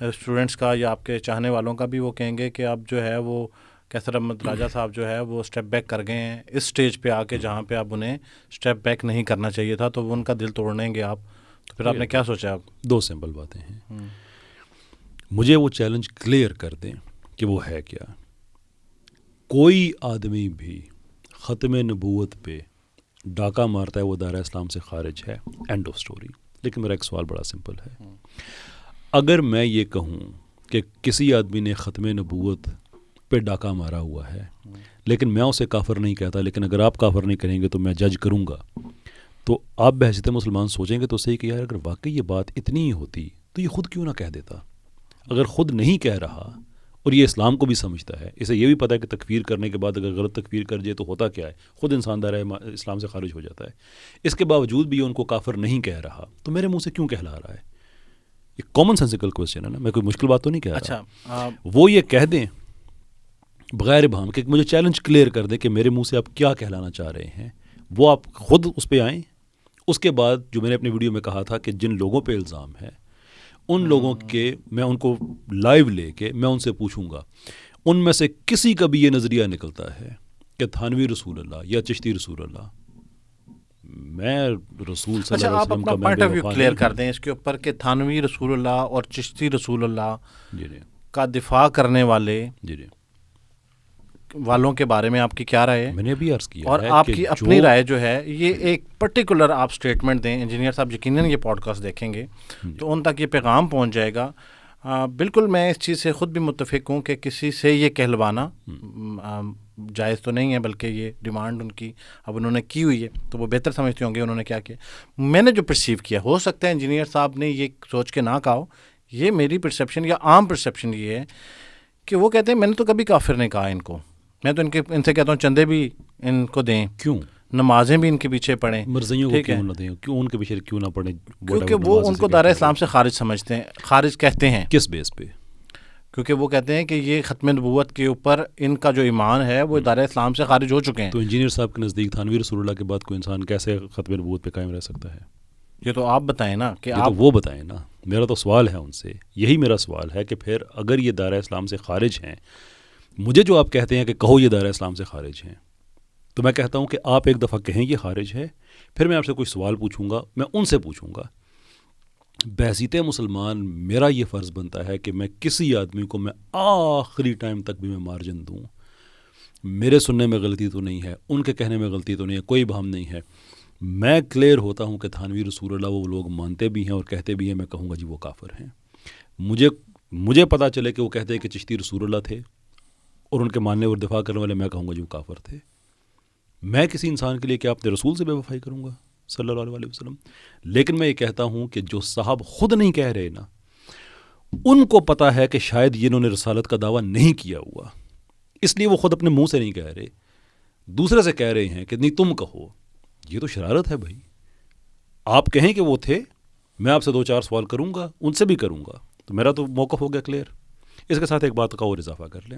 اسٹوڈنٹس کا یا آپ کے چاہنے والوں کا بھی. وہ کہیں گے کہ اب جو ہے وہ کیسر احمد راجہ صاحب جو ہے وہ اسٹیپ بیک کر گئے ہیں اس سٹیج پہ آ کے جہاں پہ اب انہیں اسٹیپ بیک نہیں کرنا چاہیے تھا، تو وہ ان کا دل توڑیں گے آپ. تو پھر آپ نے کیا سوچا؟ اب 2 سمپل باتیں ہیں. مجھے وہ چیلنج کلیئر کر دیں کہ وہ ہے کیا. کوئی آدمی بھی ختم نبوت پہ ڈاکہ مارتا ہے وہ دائرہ اسلام سے خارج ہے، اینڈ آف سٹوری. لیکن میرا ایک سوال بڑا سمپل ہے. اگر میں یہ کہوں کہ کسی آدمی نے ختم نبوت پہ ڈاکہ مارا ہوا ہے، لیکن میں اسے کافر نہیں کہتا، لیکن اگر آپ کافر نہیں کریں گے تو میں جج کروں گا، تو آپ بحیثیت مسلمان سوچیں گے تو صحیح کہ یار اگر واقعی یہ بات اتنی ہی ہوتی تو یہ خود کیوں نہ کہہ دیتا. اگر خود نہیں کہہ رہا اور یہ اسلام کو بھی سمجھتا ہے، اسے یہ بھی پتہ ہے کہ تکفیر کرنے کے بعد اگر غلط تکفیر کر جائے تو ہوتا کیا ہے، خود انسان دائرہ اسلام سے خارج ہو جاتا ہے. اس کے باوجود بھی یہ ان کو کافر نہیں کہہ رہا، تو میرے منہ سے کیوں کہلا رہا ہے؟ یہ کامن سینسیکل کوسچن ہے نا، میں کوئی مشکل بات تو نہیں کہہ رہا. اچھا، وہ یہ کہہ دیں بغیر ابہام کہ مجھے چیلنج کلیئر کر دیں کہ میرے منہ سے آپ کیا کہلانا چاہ رہے ہیں، وہ آپ خود اس پہ آئیں. اس کے بعد جو میں نے اپنی ویڈیو میں کہا تھا کہ جن لوگوں پہ الزام ہے ان لوگوں کے میں ان کو لائیو لے کے میں ان سے پوچھوں گا ان میں سے کسی کا بھی یہ نظریہ نکلتا ہے کہ تھانوی رسول اللہ یا چشتی رسول اللہ. میں رسول صلی اللہ علیہ وسلم کا اپنا پوائنٹ آف ویو کلیئر کر دیں اس کے اوپر کہ تھانوی رسول اللہ اور چشتی رسول اللہ کا دفاع کرنے والے والوں کے بارے میں آپ کی کیا رائے ہے؟ میں نے ابھی عرض کیا اور آپ کی اپنی رائے جو ہے یہ ایک پرٹیکولر آپ اسٹیٹمنٹ دیں. انجینئر صاحب یقیناً یہ پوڈ کاسٹ دیکھیں گے تو ان تک یہ پیغام پہنچ جائے گا. بالکل میں اس چیز سے خود بھی متفق ہوں کہ کسی سے یہ کہلوانا جائز تو نہیں ہے، بلکہ یہ ڈیمانڈ ان کی اب انہوں نے کی ہوئی ہے تو وہ بہتر سمجھتے ہوں گے انہوں نے کیا کیا. میں نے جو پرسیو کیا، ہو سکتا ہے انجینئر صاحب نے یہ سوچ کے نہ کہا ہو، یہ میری پرسیپشن یا عام پرسیپشن یہ ہے کہ وہ کہتے ہیں میں نے تو کبھی کافر نہیں کہا ان کو، میں تو ان سے کہتا ہوں چندے بھی ان کو دیں، کیوں نمازیں بھی ان کے پیچھے پڑھیں، مرضیوں کو کیوں نہ دیں، کیوں ان کے پیچھے کیوں نہ پڑھیں، کیونکہ وہ ان کو دائرہ اسلام سے خارج سمجھتے ہیں، خارج کہتے ہیں. کس بیس پہ؟ کیونکہ وہ کہتے ہیں کہ یہ ختم نبوت کے اوپر ان کا جو ایمان ہے وہ دائرہ اسلام سے خارج ہو چکے ہیں. تو انجینئر صاحب کے نزدیک تھانوی رسول اللہ کے بعد کوئی انسان کیسے ختم نبوت پہ قائم رہ سکتا ہے؟ یہ تو آپ بتائیں نا کہ یہ تو وہ بتائیں نا. میرا تو سوال ہے ان سے, یہی میرا سوال ہے کہ پھر اگر یہ دائرہ اسلام سے خارج ہیں, مجھے جو آپ کہتے ہیں کہ کہو یہ دائرہ اسلام سے خارج ہیں, تو میں کہتا ہوں کہ آپ ایک دفعہ کہیں یہ خارج ہے, پھر میں آپ سے کوئی سوال پوچھوں گا, میں ان سے پوچھوں گا. بحیثیت مسلمان میرا یہ فرض بنتا ہے کہ میں کسی آدمی کو میں آخری ٹائم تک بھی میں مارجن دوں. میرے سننے میں غلطی تو نہیں ہے, ان کے کہنے میں غلطی تو نہیں ہے, کوئی بہم نہیں ہے. میں کلیئر ہوتا ہوں کہ تھانوی رسول اللہ وہ لوگ مانتے بھی ہیں اور کہتے بھی ہیں, میں کہوں گا جی وہ کافر ہیں. مجھے پتہ چلے کہ وہ کہتے ہیں کہ چشتی رسول اللہ تھے اور ان کے ماننے اور دفاع کرنے والے, میں کہوں گا جی وہ کافر تھے. میں کسی انسان کے لیے کیا اپنے رسول سے بے وفائی کروں گا صلی اللہ علیہ وسلم؟ لیکن میں یہ کہتا ہوں کہ جو صاحب خود نہیں کہہ رہے نا, ان کو پتہ ہے کہ شاید یہ انہوں نے رسالت کا دعویٰ نہیں کیا ہوا, اس لیے وہ خود اپنے منہ سے نہیں کہہ رہے, دوسرے سے کہہ رہے ہیں کہ نہیں تم کہو. یہ تو شرارت ہے بھائی. آپ کہیں کہ وہ تھے, میں آپ سے 2-4 سوال کروں گا, ان سے بھی کروں گا, تو میرا تو موقف ہو گیا کلیئر. اس کے ساتھ ایک بات کا اور اضافہ کر لیں.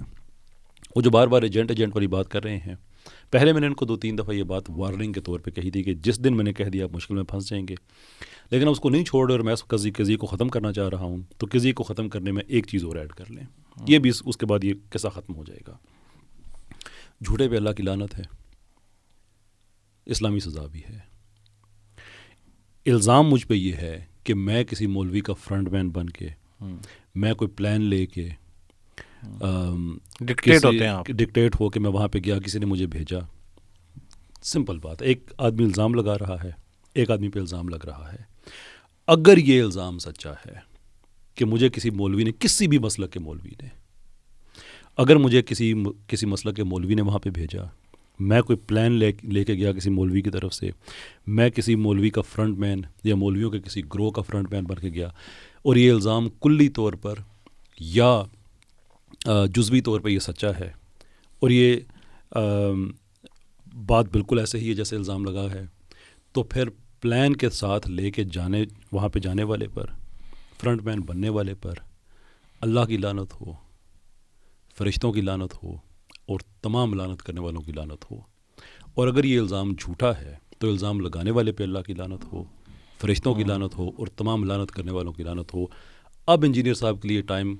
وہ جو بار بار ایجنٹ والی بات کر رہے ہیں, پہلے میں نے ان کو 2-3 دفعہ یہ بات وارننگ کے طور پہ کہی تھی کہ جس دن میں نے کہہ دیا آپ مشکل میں پھنس جائیں گے, لیکن اب اس کو نہیں چھوڑ رہے اور میں اس قضیے کو ختم کرنا چاہ رہا ہوں. تو قضیے کو ختم کرنے میں ایک چیز اور ایڈ کر لیں, یہ بھی اس کے بعد یہ قصہ ختم ہو جائے گا. جھوٹے پہ اللہ کی لعنت ہے, اسلامی سزا بھی ہے. الزام مجھ پہ یہ ہے کہ میں کسی مولوی کا فرنٹ مین بن کے, میں کوئی پلان لے کے ڈکٹیٹ ہو کے میں وہاں پہ گیا, کسی نے مجھے بھیجا. سمپل بات ہے, ایک آدمی الزام لگا رہا ہے, ایک آدمی پہ الزام لگ رہا ہے. اگر یہ الزام سچا ہے کہ مجھے کسی مولوی نے, کسی بھی مسلک کے مولوی نے, اگر مجھے کسی مسلک کے مولوی نے وہاں پہ بھیجا, میں کوئی پلان لے کے گیا کسی مولوی کی طرف سے, میں کسی مولوی کا فرنٹ مین یا مولویوں کے کسی گروہ کا فرنٹ مین بن کے گیا, اور یہ الزام کلی طور پر یا جزوی طور پہ یہ سچا ہے, اور یہ بات بالکل ایسے ہی ہے جیسے الزام لگا ہے, تو پھر پلان کے ساتھ لے کے وہاں پہ جانے والے پر, فرنٹ مین بننے والے پر اللہ کی لعنت ہو, فرشتوں کی لعنت ہو, اور تمام لعنت کرنے والوں کی لعنت ہو. اور اگر یہ الزام جھوٹا ہے تو الزام لگانے والے پہ اللہ کی لعنت ہو, فرشتوں کی لعنت ہو, اور تمام لعنت کرنے والوں کی لعنت ہو. اب انجینئر صاحب کے لیے ٹائم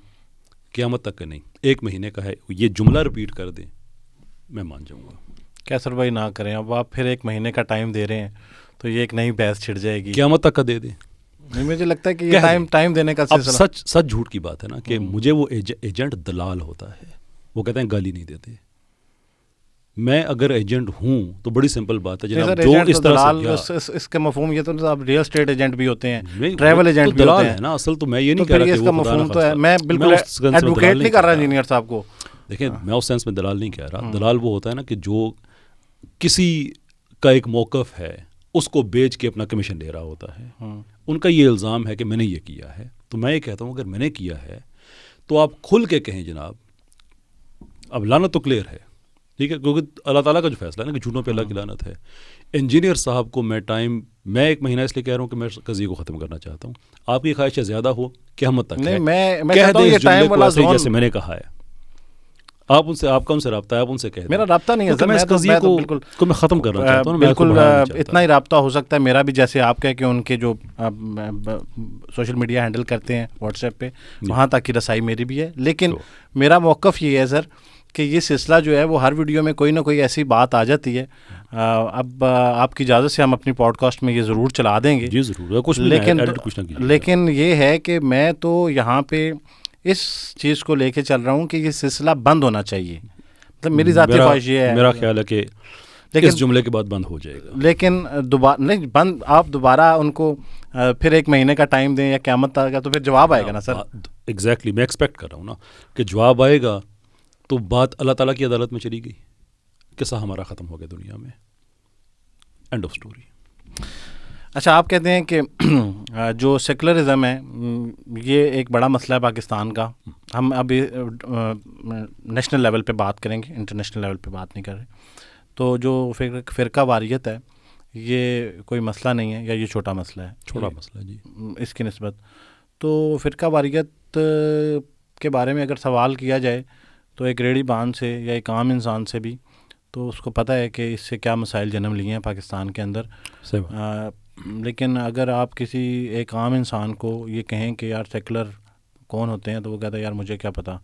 قیامت تک کا نہیں, 1 مہینے کا ہے. یہ جملہ رپیٹ کر دیں, میں مان جاؤں گا. کیسر بھائی نہ کریں, اب آپ پھر 1 مہینے کا ٹائم دے رہے ہیں تو یہ ایک نئی بحث چھڑ جائے گی. قیامت تک کا دے دیں. مجھے لگتا ہے کہ یہ ٹائم دینے کا سلسلہ. اب سچ جھوٹ کی بات ہے نا کہ مجھے وہ ایجنٹ دلال ہوتا ہے, وہ کہتے ہیں گالی نہیں دیتے. میں اگر ایجنٹ ہوں تو بڑی سمپل بات ہے جناب, جو اس طرح سے اس کے مفہوم یہ تو آپ ریئل اسٹیٹ ایجنٹ بھی ہوتے ہیں, ٹریول ایجنٹ بھی ہوتے ہیں نا. اصل تو میں یہ نہیں کہہ رہا کہ اس کا مفہوم تو ہے, میں بالکل ایڈوکیٹ نہیں کر رہا انجینئر صاحب کو. دیکھیں, میں اس سینس میں دلال نہیں کہہ رہا. دلال وہ ہوتا ہے نا کہ جو کسی کا ایک موقف ہے اس کو بیچ کے اپنا کمیشن لے رہا ہوتا ہے. ان کا یہ الزام ہے کہ میں نے یہ کیا ہے, تو میں یہ کہتا ہوں اگر میں نے کیا ہے تو آپ کھل کے کہیں جناب. اب لعنت تو کلیئر ہے, ٹھیک ہے, کیونکہ اللہ تعالیٰ کا جو فیصلہ ہے نا کہ جھوٹوں پہ اللہ کی لعنت ہے. انجینئر صاحب کو میں 1 مہینہ اس لیے کہہ رہا ہوں کہ میں قضیے کو ختم کرنا چاہتا ہوں. آپ کی خواہش چاہے زیادہ ہو, قیامت تک ہے, کہہ دیں اس جملے کو ایسے جیسے میں نے کہا ہے. آپ کا ان سے رابطہ ہے, آپ ان سے کہہ دیں. میرا رابطہ نہیں ہے سر, میں اس قضیے کو میں ختم کرنا چاہتا ہوں. بالکل اتنا ہی رابطہ ہو سکتا ہے میرا بھی, جیسے آپ کہہ کہ ان کے جو سوشل میڈیا ہینڈل کرتے ہیں واٹس ایپ پہ, وہاں تک کی رسائی میری بھی ہے. لیکن میرا موقف یہ ہے سر کہ یہ سلسلہ جو ہے وہ ہر ویڈیو میں کوئی نہ کوئی ایسی بات آ جاتی ہے. اب آپ کی اجازت سے ہم اپنی پوڈ کاسٹ میں یہ ضرور چلا دیں گے. جی ضرور, لیکن یہ ہے کہ میں تو یہاں پہ اس چیز کو لے کے چل رہا ہوں کہ یہ سلسلہ بند ہونا چاہیے. مطلب میری ذاتی خواہش یہ ہے, میرا خیال ہے کہ اس جملے کے بعد بند ہو جائے گا. لیکن دوبارہ نہیں بند, آپ دوبارہ ان کو پھر 1 مہینے کا ٹائم دیں یا قیامت تک کا, تو پھر جواب آئے گا نا سر. ایگزیکٹلی, میں ایکسپیکٹ کر رہا ہوں نا کہ جواب آئے گا, تو بات اللہ تعالیٰ کی عدالت میں چلی گئی, قصہ ہمارا ختم ہو گیا دنیا میں, اینڈ آف اسٹوری. اچھا, آپ کہتے ہیں کہ جو سیکولرزم ہے یہ ایک بڑا مسئلہ ہے پاکستان کا. ہم ابھی نیشنل لیول پہ بات کریں گے, انٹرنیشنل لیول پہ بات نہیں کر رہے. تو جو فرقہ واریت ہے یہ کوئی مسئلہ نہیں ہے, یا یہ چھوٹا مسئلہ ہے؟ چھوٹا مسئلہ جی اس کی نسبت. تو فرقہ واریت کے بارے میں اگر سوال کیا جائے تو ایک ریڑھی بان سے یا ایک عام انسان سے بھی, تو اس کو پتہ ہے کہ اس سے کیا مسائل جنم لیے ہیں پاکستان کے اندر. لیکن اگر آپ کسی ایک عام انسان کو یہ کہیں کہ یار سیکولر کون ہوتے ہیں تو وہ کہتا ہے یار مجھے کیا پتہ.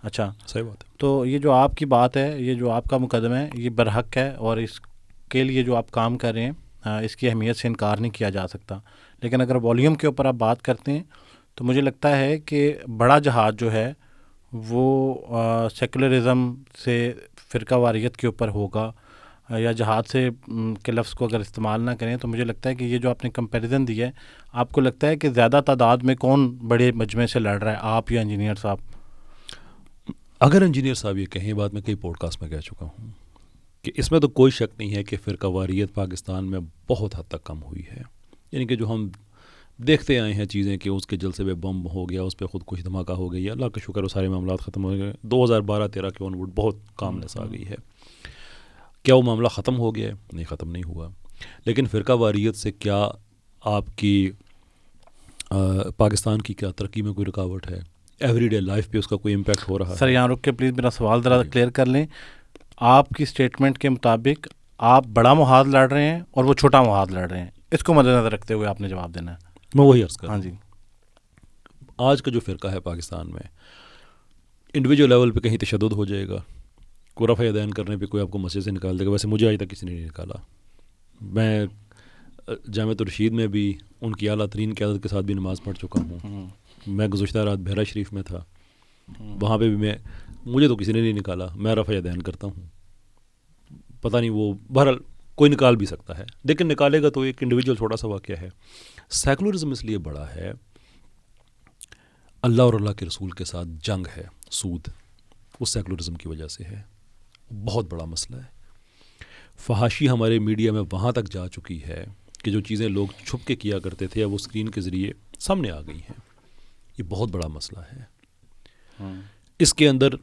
اچھا صحیح بات ہے. تو یہ جو آپ کی بات ہے, یہ جو آپ کا مقدمہ ہے, یہ برحق ہے, اور اس کے لیے جو آپ کام کر رہے ہیں اس کی اہمیت سے انکار نہیں کیا جا سکتا. لیکن اگر والیوم کے اوپر آپ بات کرتے ہیں تو مجھے لگتا ہے کہ بڑا جہاد جو ہے وہ سیکولرزم سے فرقہ واریت کے اوپر ہوگا, یا جہاد سے کے لفظ کو اگر استعمال نہ کریں تو مجھے لگتا ہے کہ یہ جو آپ نے کمپیریزن دی ہے, آپ کو لگتا ہے کہ زیادہ تعداد میں کون بڑے مجمع سے لڑ رہا ہے, آپ یا انجینئر صاحب؟ اگر انجینئر صاحب یہ کہیں, بات میں کئی پوڈ کاسٹ میں کہہ چکا ہوں کہ اس میں تو کوئی شک نہیں ہے کہ فرقہ واریت پاکستان میں بہت حد تک کم ہوئی ہے. یعنی کہ جو ہم دیکھتے آئے ہیں چیزیں کہ اس کے جلسے پہ بم ہو گیا, اس پہ خود کچھ دھماکہ ہو گئی, اللہ کا شکر وہ سارے معاملات ختم ہو گئے. 2012-13 کے اونورڈ بہت کامنس آ گئی ہے. کیا وہ معاملہ ختم ہو گیا ہے؟ نہیں, ختم نہیں ہوا. لیکن فرقہ واریت سے کیا آپ کی پاکستان کی کیا ترقی میں کوئی رکاوٹ ہے؟ ایوری ڈے لائف پہ اس کا کوئی امپیکٹ ہو رہا ہے؟ سر یہاں رک کے پلیز میرا سوال ذرا کلیئر کر لیں. آپ کی اسٹیٹمنٹ کے مطابق آپ بڑا محاذ لڑ رہے ہیں اور وہ چھوٹا محاذ لڑ رہے ہیں, اس کو مد نظر رکھتے ہوئے آپ نے جواب دینا ہے. میں وہی عرض کر رہا ہاں ہوں. جی. آج کا جو فرقہ ہے پاکستان میں, انڈیویجول لیول پہ کہیں تشدد ہو جائے گا, کوئی رفع یدین کرنے پہ کوئی آپ کو مسجد سے نکال دے گا. ویسے مجھے آج تک کسی نے نہیں نکالا. میں جامعۃ الرشید میں بھی ان کی اعلیٰ ترین قیادت کے ساتھ بھی نماز پڑھ چکا ہوں. میں گزشتہ رات بحیرہ شریف میں تھا, وہاں پہ بھی مجھے تو کسی نے نہیں نکالا. میں رفع یدین کرتا ہوں. پتہ نہیں وہ بہرحال کوئی نکال بھی سکتا ہے, لیکن نکالے گا تو ایک انڈیویجول چھوٹا سا واقعہ ہے. سیکولرزم اس لیے بڑا ہے, اللہ اور اللہ کے رسول کے ساتھ جنگ ہے, سود, وہ سیکولرزم کی وجہ سے ہے. بہت بڑا مسئلہ ہے. فحاشی ہمارے میڈیا میں وہاں تک جا چکی ہے کہ جو چیزیں لوگ چھپ کے کیا کرتے تھے اب وہ اسکرین کے ذریعے سامنے آ گئی ہیں. یہ بہت بڑا مسئلہ ہے. اس کے اندر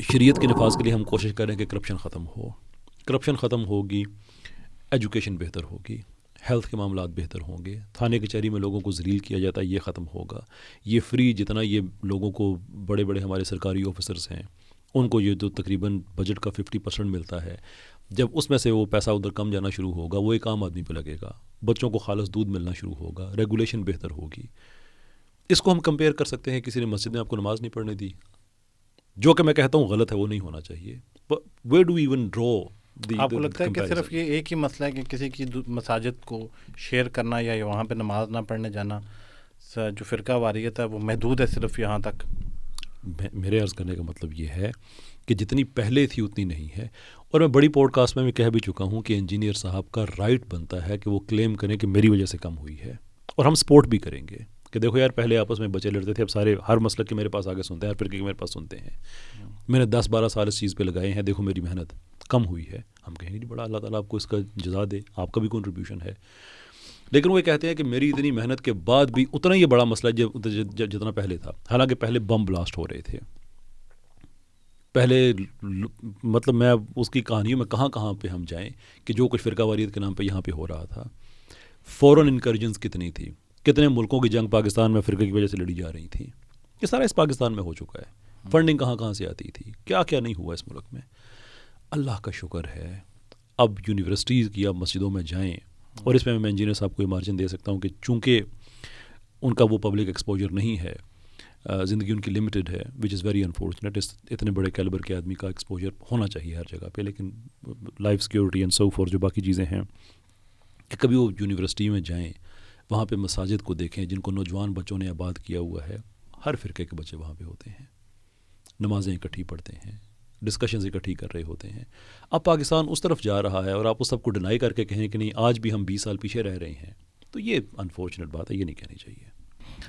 شریعت کے نفاذ کے لیے ہم کوشش کریں کہ کرپشن ختم ہو. کرپشن ختم ہوگی, ایجوکیشن بہتر ہوگی, ہیلتھ کے معاملات بہتر ہوں گے, تھانے کچہری میں لوگوں کو ذلیل کیا جاتا ہے یہ ختم ہوگا. یہ فری جتنا یہ لوگوں کو بڑے بڑے ہمارے سرکاری آفیسرز ہیں ان کو یہ جو تقریباً بجٹ کا 50% ملتا ہے, جب اس میں سے وہ پیسہ ادھر کم جانا شروع ہوگا وہ ایک عام آدمی پہ لگے گا. بچوں کو خالص دودھ ملنا شروع ہوگا, ریگولیشن بہتر ہوگی. اس کو ہم کمپیئر کر سکتے ہیں کسی نے مسجد میں آپ کو نماز نہیں پڑھنے دی, جو کہ میں کہتا ہوں غلط ہے, وہ نہیں ہونا چاہیے. ویئر ڈو ایون ڈرا دی؟ آپ کو لگتا ہے کہ صرف یہ ایک ہی مسئلہ ہے کہ کسی کی مساجد کو شیئر کرنا یا وہاں پہ نماز نہ پڑھنے جانا, جو فرقہ واریت ہے وہ محدود ہے صرف یہاں تک؟ میرے عرض کرنے کا مطلب یہ ہے کہ جتنی پہلے تھی اتنی نہیں ہے. اور میں بڑی پوڈ کاسٹ میں بھی کہہ بھی چکا ہوں کہ انجینئر صاحب کا رائٹ بنتا ہے کہ وہ کلیم کریں کہ میری وجہ سے کم ہوئی ہے, اور ہم سپورٹ بھی کریں گے کہ دیکھو یار پہلے آپس میں بچے لڑتے تھے, اب سارے ہر مسلک کے میرے پاس آگے سنتے ہیں, ہر فرقے کے میرے پاس سنتے ہیں. میں نے 10-12 سال اس چیز پہ لگائے ہیں, دیکھو میری محنت کم ہوئی ہے. ہم کہیں گے بڑا اللہ تعالیٰ آپ کو اس کا جزا دے, آپ کا بھی کنٹریبیوشن ہے. لیکن وہ یہ کہتے ہیں کہ میری اتنی محنت کے بعد بھی اتنا ہی بڑا مسئلہ جتنا پہلے تھا. حالانکہ پہلے بم بلاسٹ ہو رہے تھے, پہلے مطلب میں اس کی کہانیوں میں کہاں کہاں پہ ہم جائیں کہ جو کچھ فرقہ واریت کے نام پہ یہاں پہ ہو رہا تھا. فورن انکرجنس کتنی تھی, کتنے ملکوں کی جنگ پاکستان میں فرقے کی وجہ سے لڑی جا رہی تھی. یہ سارا اس پاکستان میں ہو چکا ہے. فنڈنگ کہاں کہاں سے آتی تھی, کیا کیا نہیں ہوا اس ملک میں. اللہ کا شکر ہے اب یونیورسٹیز کی اب مسجدوں میں جائیں, اور اس میں انجینئر صاحب کو یہ مارجن دے سکتا ہوں کہ چونکہ ان کا وہ پبلک ایکسپوجر نہیں ہے, زندگی ان کی لمیٹڈ ہے, وچ از ویری انفارچونیٹ. اتنے بڑے کیلیبر کے آدمی کا ایکسپوجر ہونا چاہیے ہر جگہ پہ, لیکن life security and so forth جو باقی چیزیں ہیں, کہ کبھی وہ یونیورسٹی میں جائیں, وہاں پہ مساجد کو دیکھیں جن کو نوجوان بچوں نے آباد کیا ہوا ہے. ہر فرقے کے بچے وہاں پہ ہوتے ہیں, نمازیں اکٹھی پڑھتے ہیں, ڈسکشنز اکٹھی کر رہے ہوتے ہیں. اب پاکستان اس طرف جا رہا ہے اور آپ اس سب کو ڈینائی کر کے کہیں کہ نہیں آج بھی ہم 20 سال پیچھے رہ رہے ہیں, تو یہ انفارچونیٹ بات ہے, یہ نہیں کہنی چاہیے.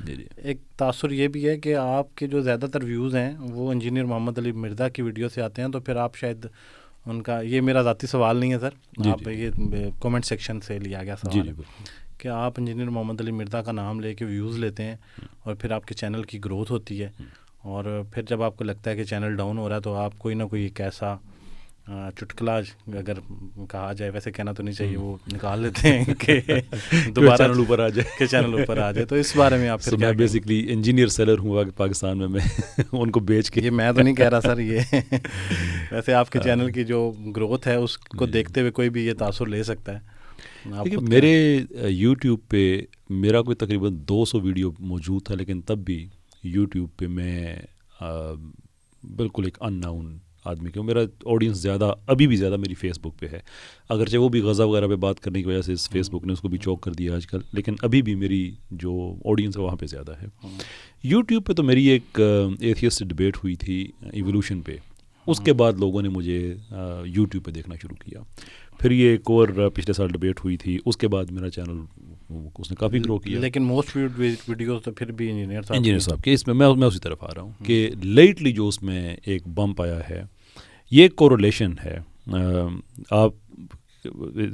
جی. ایک تاثر یہ بھی ہے کہ آپ کے جو زیادہ تر ویوز ہیں وہ انجینئر محمد علی مرزا کی ویڈیو سے آتے ہیں, تو پھر آپ شاید ان کا, یہ میرا ذاتی سوال نہیں ہے سر, آپ یہ کومنٹ سیکشن سے لیا گیا سوال ہے کہ آپ انجینئر محمد علی مرزا کا نام لے کے ویوز لیتے ہیں اور پھر آپ کے چینل کی گروتھ ہوتی ہے, اور پھر جب آپ کو لگتا ہے کہ چینل ڈاؤن ہو رہا ہے تو آپ کوئی نہ کوئی ایک ایسا چٹکلا, اگر کہا جائے, ویسے کہنا تو نہیں چاہیے, وہ نکال لیتے ہیں کہ دوبارہ چینل اوپر آ جائے, کہ چینل اوپر آ جائے. تو اس بارے میں آپ میں بیسکلی انجینئر سیلر ہوں پاکستان میں ان کو بیچ کے, یہ میں تو نہیں کہہ رہا سر, یہ ویسے آپ کے چینل کی جو گروتھ ہے اس کو دیکھتے ہوئے کوئی بھی یہ تاثر لے سکتا ہے. دیکھیے میرے یوٹیوب پہ میرا کوئی تقریباً 200 ویڈیو موجود تھا، لیکن تب بھی یوٹیوب پہ میں بالکل ایک ان ناؤن آدمی کی ہوں. میرا آڈینس زیادہ ابھی بھی زیادہ میری فیس بک پہ ہے، اگرچہ وہ بھی غزہ وغیرہ پہ بات کرنے کی وجہ سے اس فیس بک نے اس کو بھی چوک کر دیا آج کل، لیکن ابھی بھی میری جو آڈینس ہے وہاں پہ زیادہ ہے. یوٹیوب پہ تو میری ایک ایتھیسٹ ڈبیٹ ہوئی تھی ایوولوشن پہ، اس کے بعد لوگوں نے مجھے یوٹیوب پہ دیکھنا شروع کیا. پھر یہ ایک اور پچھلے سال ڈبیٹ ہوئی تھی، اس کے بعد میرا چینل اس نے کافی گرو کیا. لیکن موسٹ ویڈیوز تو پھر بھی انجینئر صاحب کے اس میں میں اسی طرف آ رہا ہوں کہ لیٹلی جو اس میں ایک بمپ آیا ہے، یہ ایک کورولیشن ہے. آپ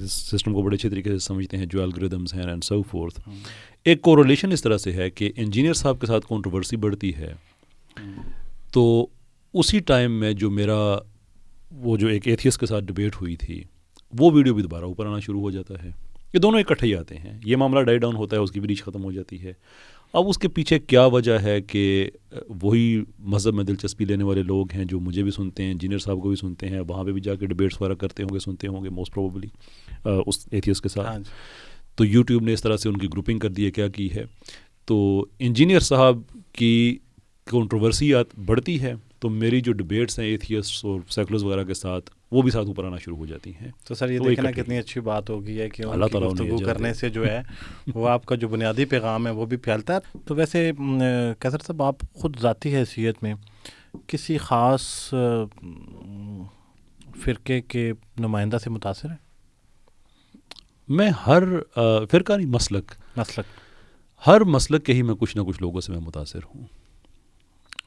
سسٹم کو بڑے اچھے طریقے سے سمجھتے ہیں جو الگوریدمز ہیں اینڈ سو فورتھ. ایک کورولیشن اس طرح سے ہے کہ انجینئر صاحب کے ساتھ کنٹروورسی بڑھتی ہے تو اسی ٹائم میں جو میرا وہ جو ایک ایتھیسٹ کے ساتھ ڈبیٹ ہوئی تھی وہ ویڈیو بھی دوبارہ اوپر آنا شروع ہو جاتا ہے. یہ دونوں اکٹھے ہی آتے ہیں، یہ معاملہ ڈائی ڈاؤن ہوتا ہے، اس کی بھی ریچ ختم ہو جاتی ہے. اب اس کے پیچھے کیا وجہ ہے کہ وہی مذہب میں دلچسپی لینے والے لوگ ہیں جو مجھے بھی سنتے ہیں، انجینئر صاحب کو بھی سنتے ہیں، وہاں پہ بھی جا کے ڈبیٹس وغیرہ کرتے ہوں گے، سنتے ہوں گے موسٹ پروبیبلی اس ایتھیسٹ کے ساتھ. تو یوٹیوب نے اس طرح سے ان کی گروپنگ کر دی ہے، کیا کی ہے. تو انجینئر صاحب کی کنٹروورسیات بڑھتی ہے تو میری جو ڈبیٹس ہیں ایتھیسٹ اور سیکولرز وغیرہ کے ساتھ وہ بھی ساتھ اوپر آنا شروع ہو جاتی ہیں. تو سر یہ دیکھنا کتنی اچھی بات ہوگی ہے کہ اللہ تعالیٰ گفتگو کرنے سے جو ہے وہ آپ کا جو بنیادی پیغام ہے وہ بھی پھیلتا ہے. تو ویسے کیسر صاحب آپ خود ذاتی حیثیت میں کسی خاص فرقے کے نمائندہ سے متاثر ہیں؟ میں ہر فرقہ نہیں، مسلک ہر مسلک کے ہی میں کچھ نہ کچھ لوگوں سے میں متاثر ہوں.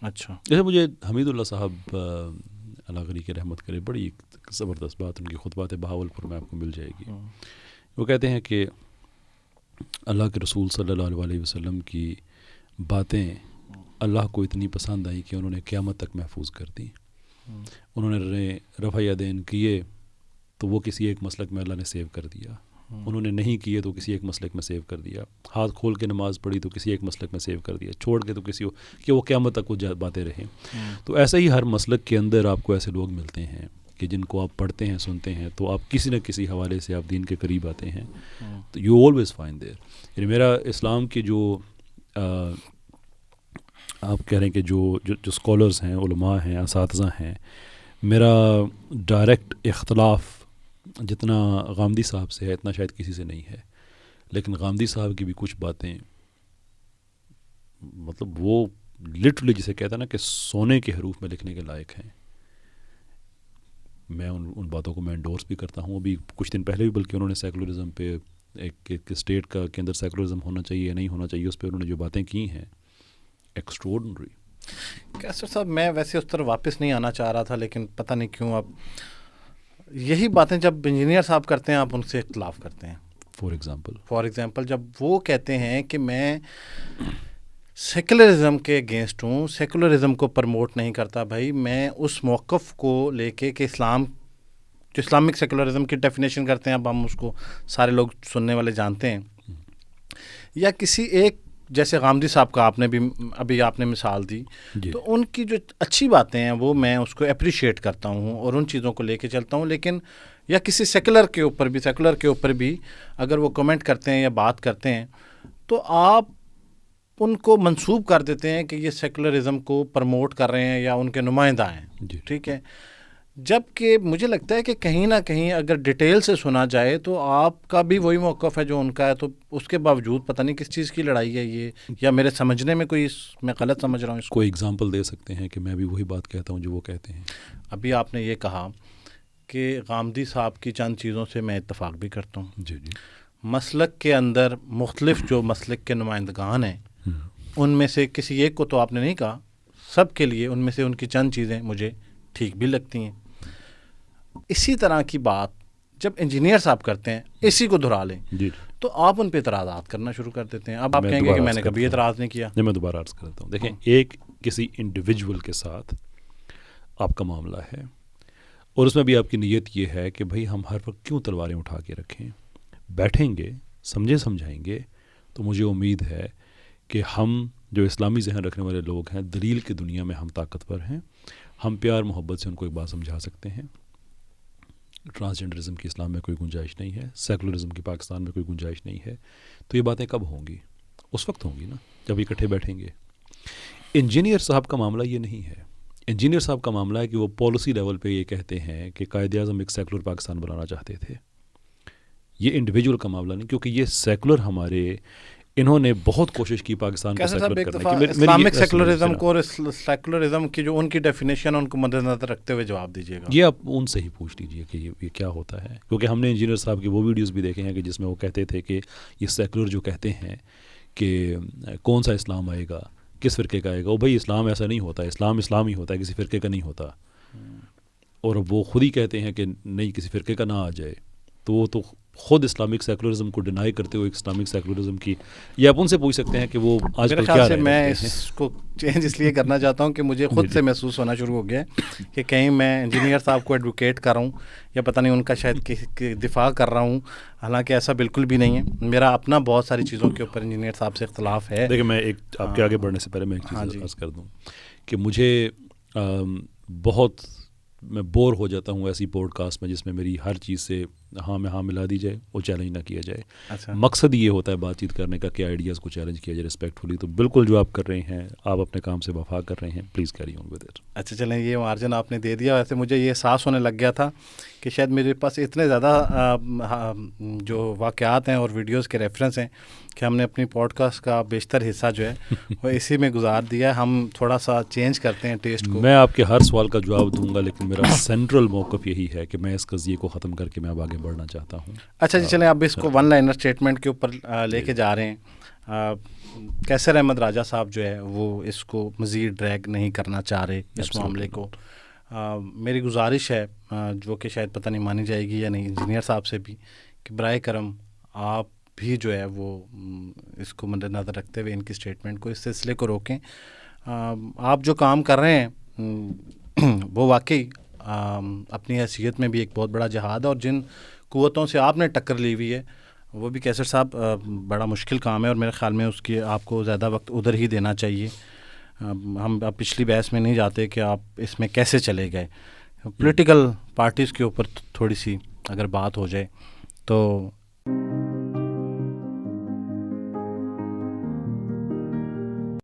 اچھا. جیسے مجھے حمید اللہ صاحب اللہ غنی کی رحمت کرے، بڑی زبردست بات ان کی خطبات بہاولپور میں آپ کو مل جائے گی. وہ کہتے ہیں کہ اللہ کے رسول صلی اللہ علیہ وسلم کی باتیں اللہ کو اتنی پسند آئیں کہ انہوں نے قیامت تک محفوظ کر دیں. انہوں نے رفع یدین کیے تو وہ کسی ایک مسلک میں اللہ نے سیو کر دیا، انہوں نے نہیں کیے تو کسی ایک مسلک میں سیو کر دیا، ہاتھ کھول کے نماز پڑھی تو کسی ایک مسلک میں سیو کر دیا، چھوڑ کے تو کسی کہ وہ قیامت تک وہ باتیں رہیں. تو ایسا ہی ہر مسلک کے اندر آپ کو ایسے لوگ ملتے ہیں کہ جن کو آپ پڑھتے ہیں، سنتے ہیں تو آپ کسی نہ کسی حوالے سے آپ دین کے قریب آتے ہیں. تو یو آلویز فائنڈ دیر. یعنی میرا اسلام کے جو آپ کہہ رہے ہیں کہ جو اسکالرز ہیں، علماء ہیں، اساتذہ ہیں، میرا ڈائریکٹ اختلاف جتنا غامدی صاحب سے ہے اتنا شاید کسی سے نہیں ہے. لیکن غامدی صاحب کی بھی کچھ باتیں مطلب وہ لٹرلی جسے کہتا ہے نا کہ سونے کے حروف میں لکھنے کے لائق ہیں. میں ان باتوں کو میں انڈورس بھی کرتا ہوں. ابھی کچھ دن پہلے بھی بلکہ انہوں نے سیکولرزم پہ ایک اسٹیٹ کے اندر سیکولرزم ہونا چاہیے یا نہیں ہونا چاہیے اس پہ انہوں نے جو باتیں کی ہیں ایکسٹراڈنری. کیسر صاحب میں ویسے اس طرح واپس نہیں آنا چاہ رہا تھا، لیکن پتہ نہیں کیوں اب یہی باتیں جب انجینئر صاحب کرتے ہیں آپ ان سے اختلاف کرتے ہیں. فار ایگزامپل جب وہ کہتے ہیں کہ میں سیکولرزم کے اگینسٹ ہوں، سیکولرزم کو پروموٹ نہیں کرتا، بھائی میں اس موقف کو لے کے کہ اسلام جو اسلامک سیکولرزم کی ڈیفینیشن کرتے ہیں، اب ہم اس کو سارے لوگ سننے والے جانتے ہیں، یا کسی ایک جیسے غامدی صاحب کا آپ نے بھی ابھی آپ نے مثال دی، تو ان کی جو اچھی باتیں ہیں وہ میں اس کو اپریشیٹ کرتا ہوں اور ان چیزوں کو لے کے چلتا ہوں. لیکن یا کسی سیکولر کے اوپر بھی اگر وہ کمنٹ کرتے ہیں یا بات کرتے ہیں تو آپ ان کو منسوب کر دیتے ہیں کہ یہ سیکولرزم کو پروموٹ کر رہے ہیں یا ان کے نمائندہ ہیں. ٹھیک ہے. جب کہ مجھے لگتا ہے کہ کہیں نہ کہیں اگر ڈیٹیل سے سنا جائے تو آپ کا بھی وہی موقف ہے جو ان کا ہے، تو اس کے باوجود پتہ نہیں کس چیز کی لڑائی ہے یہ، یا میرے سمجھنے میں کوئی میں غلط سمجھ رہا ہوں. اس کو کوئی اگزامپل دے سکتے ہیں کہ میں بھی وہی بات کہتا ہوں جو وہ کہتے ہیں؟ ابھی آپ نے یہ کہا کہ غامدی صاحب کی چند چیزوں سے میں اتفاق بھی کرتا ہوں. جی. مسلک کے اندر مختلف جو مسلک کے نمائندگان ہیں ان میں سے کسی ایک کو تو آپ نے نہیں کہا، سب کے لیے ان میں سے ان کی چند چیزیں مجھے ٹھیک بھی لگتی ہیں. اسی طرح کی بات جب انجینئر صاحب کرتے ہیں اسی کو دہرا لیں تو آپ ان پہ اعتراضات کرنا شروع کر دیتے ہیں. اب آپ کہیں گے کہ میں نے کبھی اعتراض نہیں کیا. میں دوبارہ عرض کرتا ہوں. دیکھیں، ایک کسی انڈیویجول کے ساتھ آپ کا معاملہ ہے اور اس میں بھی آپ کی نیت یہ ہے کہ بھائی ہم ہر وقت کیوں تلواریں اٹھا کے رکھیں، بیٹھیں گے سمجھائیں گے تو مجھے امید ہے کہ ہم جو اسلامی ذہن رکھنے والے لوگ ہیں دلیل کی دنیا میں ہم طاقتور ہیں، ہم پیار محبت سے ان کو ایک بات سمجھا سکتے ہیں ٹرانسجنڈرزم کی اسلام میں کوئی گنجائش نہیں ہے, سیکولرزم کی پاکستان میں کوئی گنجائش نہیں ہے, تو یہ باتیں کب ہوں گی؟ اس وقت ہوں گی نا جب اکٹھے بیٹھیں گے. انجینئر صاحب کا معاملہ یہ نہیں ہے. انجینئر صاحب کا معاملہ ہے کہ وہ پالیسی لیول پہ یہ کہتے ہیں کہ قائد اعظم ایک سیکولر پاکستان بنانا چاہتے تھے. یہ انڈیویجول کا معاملہ نہیں, کیونکہ یہ سیکولر ہمارے انہوں نے بہت کوشش کی پاکستان کو سیکولر کرنے کی. اسلامک سیکولرزم کو اور سیکولرزم کی جو ان کی ڈیفینیشن ان کو مد نظر رکھتے ہوئے جواب دیجیے گا. یہ آپ ان سے ہی پوچھ لیجیے کہ یہ کیا ہوتا ہے, کیونکہ ہم نے انجینئر صاحب کے وہ ویڈیوز بھی دیکھے ہیں کہ جس میں وہ کہتے تھے کہ یہ سیکولر جو کہتے ہیں کہ کون سا اسلام آئے گا, کس فرقے کا آئے گا. وہ بھائی اسلام ایسا نہیں ہوتا, اسلام ہی ہوتا ہے, کسی فرقے کا نہیں ہوتا. اور وہ خود ہی کہتے ہیں کہ نہیں کسی فرقے کا نہ آ جائے, تو وہ تو خود اسلامک سیکولرزم کو ڈینائی کرتے ہوئے اسلامک سیکولرزم کی, یہ آپ ان سے پوچھ سکتے ہیں کہ وہ آج کل کیا رہے ہیں. میں اس کو چینج اس لیے کرنا چاہتا ہوں کہ مجھے خود سے محسوس ہونا شروع ہو گیا کہ کہیں میں انجینئر صاحب کو ایڈوکیٹ کر رہا ہوں یا پتہ نہیں ان کا شاید دفاع کر رہا ہوں, حالانکہ ایسا بالکل بھی نہیں ہے. میرا اپنا بہت ساری چیزوں کے اوپر انجینئر صاحب سے اختلاف ہے. دیکھیں میں ایک آپ کے آگے بڑھنے سے پہلے میں ایک چیز عرض کر دوں کہ مجھے بہت میں بور ہو جاتا ہوں ایسی پوڈ کاسٹ میں جس میں میری ہر چیز سے ہاں میں ہاں ملا دی جائے, وہ چیلنج نہ کیا جائے. مقصد یہ ہوتا ہے بات چیت کرنے کا کہ آئیڈیاز کو چیلنج کیا جائے ریسپیکٹفلی. تو بالکل جو آپ کر رہے ہیں, آپ اپنے کام سے وفا کر رہے ہیں, please carry on with it. اچھا چلیں, یہ مارجن آپ نے دے دیا. ویسے مجھے یہ احساس ہونے لگ گیا تھا کہ شاید میرے پاس اتنے زیادہ جو واقعات ہیں اور ویڈیوز کے ریفرنس ہیں کہ ہم نے اپنی پوڈ کاسٹ کا بیشتر حصہ جو ہے وہ اسی میں گزار دیا. ہم تھوڑا سا چینج کرتے ہیں ٹیسٹ کو. میں آپ کے ہر سوال کا جواب دوں گا, لیکن میرا سینٹرل موقف یہی ہے کہ میں اس قضیے کو ختم کر کے میں اب آگے بڑھنا چاہتا ہوں. اچھا جی چلیں, اب اس کو ون لائنر اسٹیٹمنٹ کے اوپر لے کے جا رہے ہیں. کیسر احمد راجہ صاحب جو ہے وہ اس کو مزید ڈریگ نہیں کرنا چاہ رہے اس معاملے کو. میری گزارش ہے جو کہ شاید پتہ نہیں مانی جائے گی یا نہیں انجینئر صاحب سے بھی, کہ برائے کرم آپ بھی جو ہے وہ اس کو مد نظر رکھتے ہوئے ان کی اسٹیٹمنٹ کو, اس سلسلے کو روکیں. آپ جو کام کر رہے ہیں وہ واقعی اپنی حیثیت میں بھی ایک بہت بڑا جہاد ہے, اور جن قوتوں سے آپ نے ٹکر لی ہوئی ہے وہ بھی کیسر صاحب بڑا مشکل کام ہے, اور میرے خیال میں اس کی آپ کو زیادہ وقت ادھر ہی دینا چاہیے. ہم اب پچھلی بحث میں نہیں جاتے کہ آپ اس میں کیسے چلے گئے. پولیٹیکل پارٹیز کے اوپر تھوڑی سی اگر بات ہو جائے تو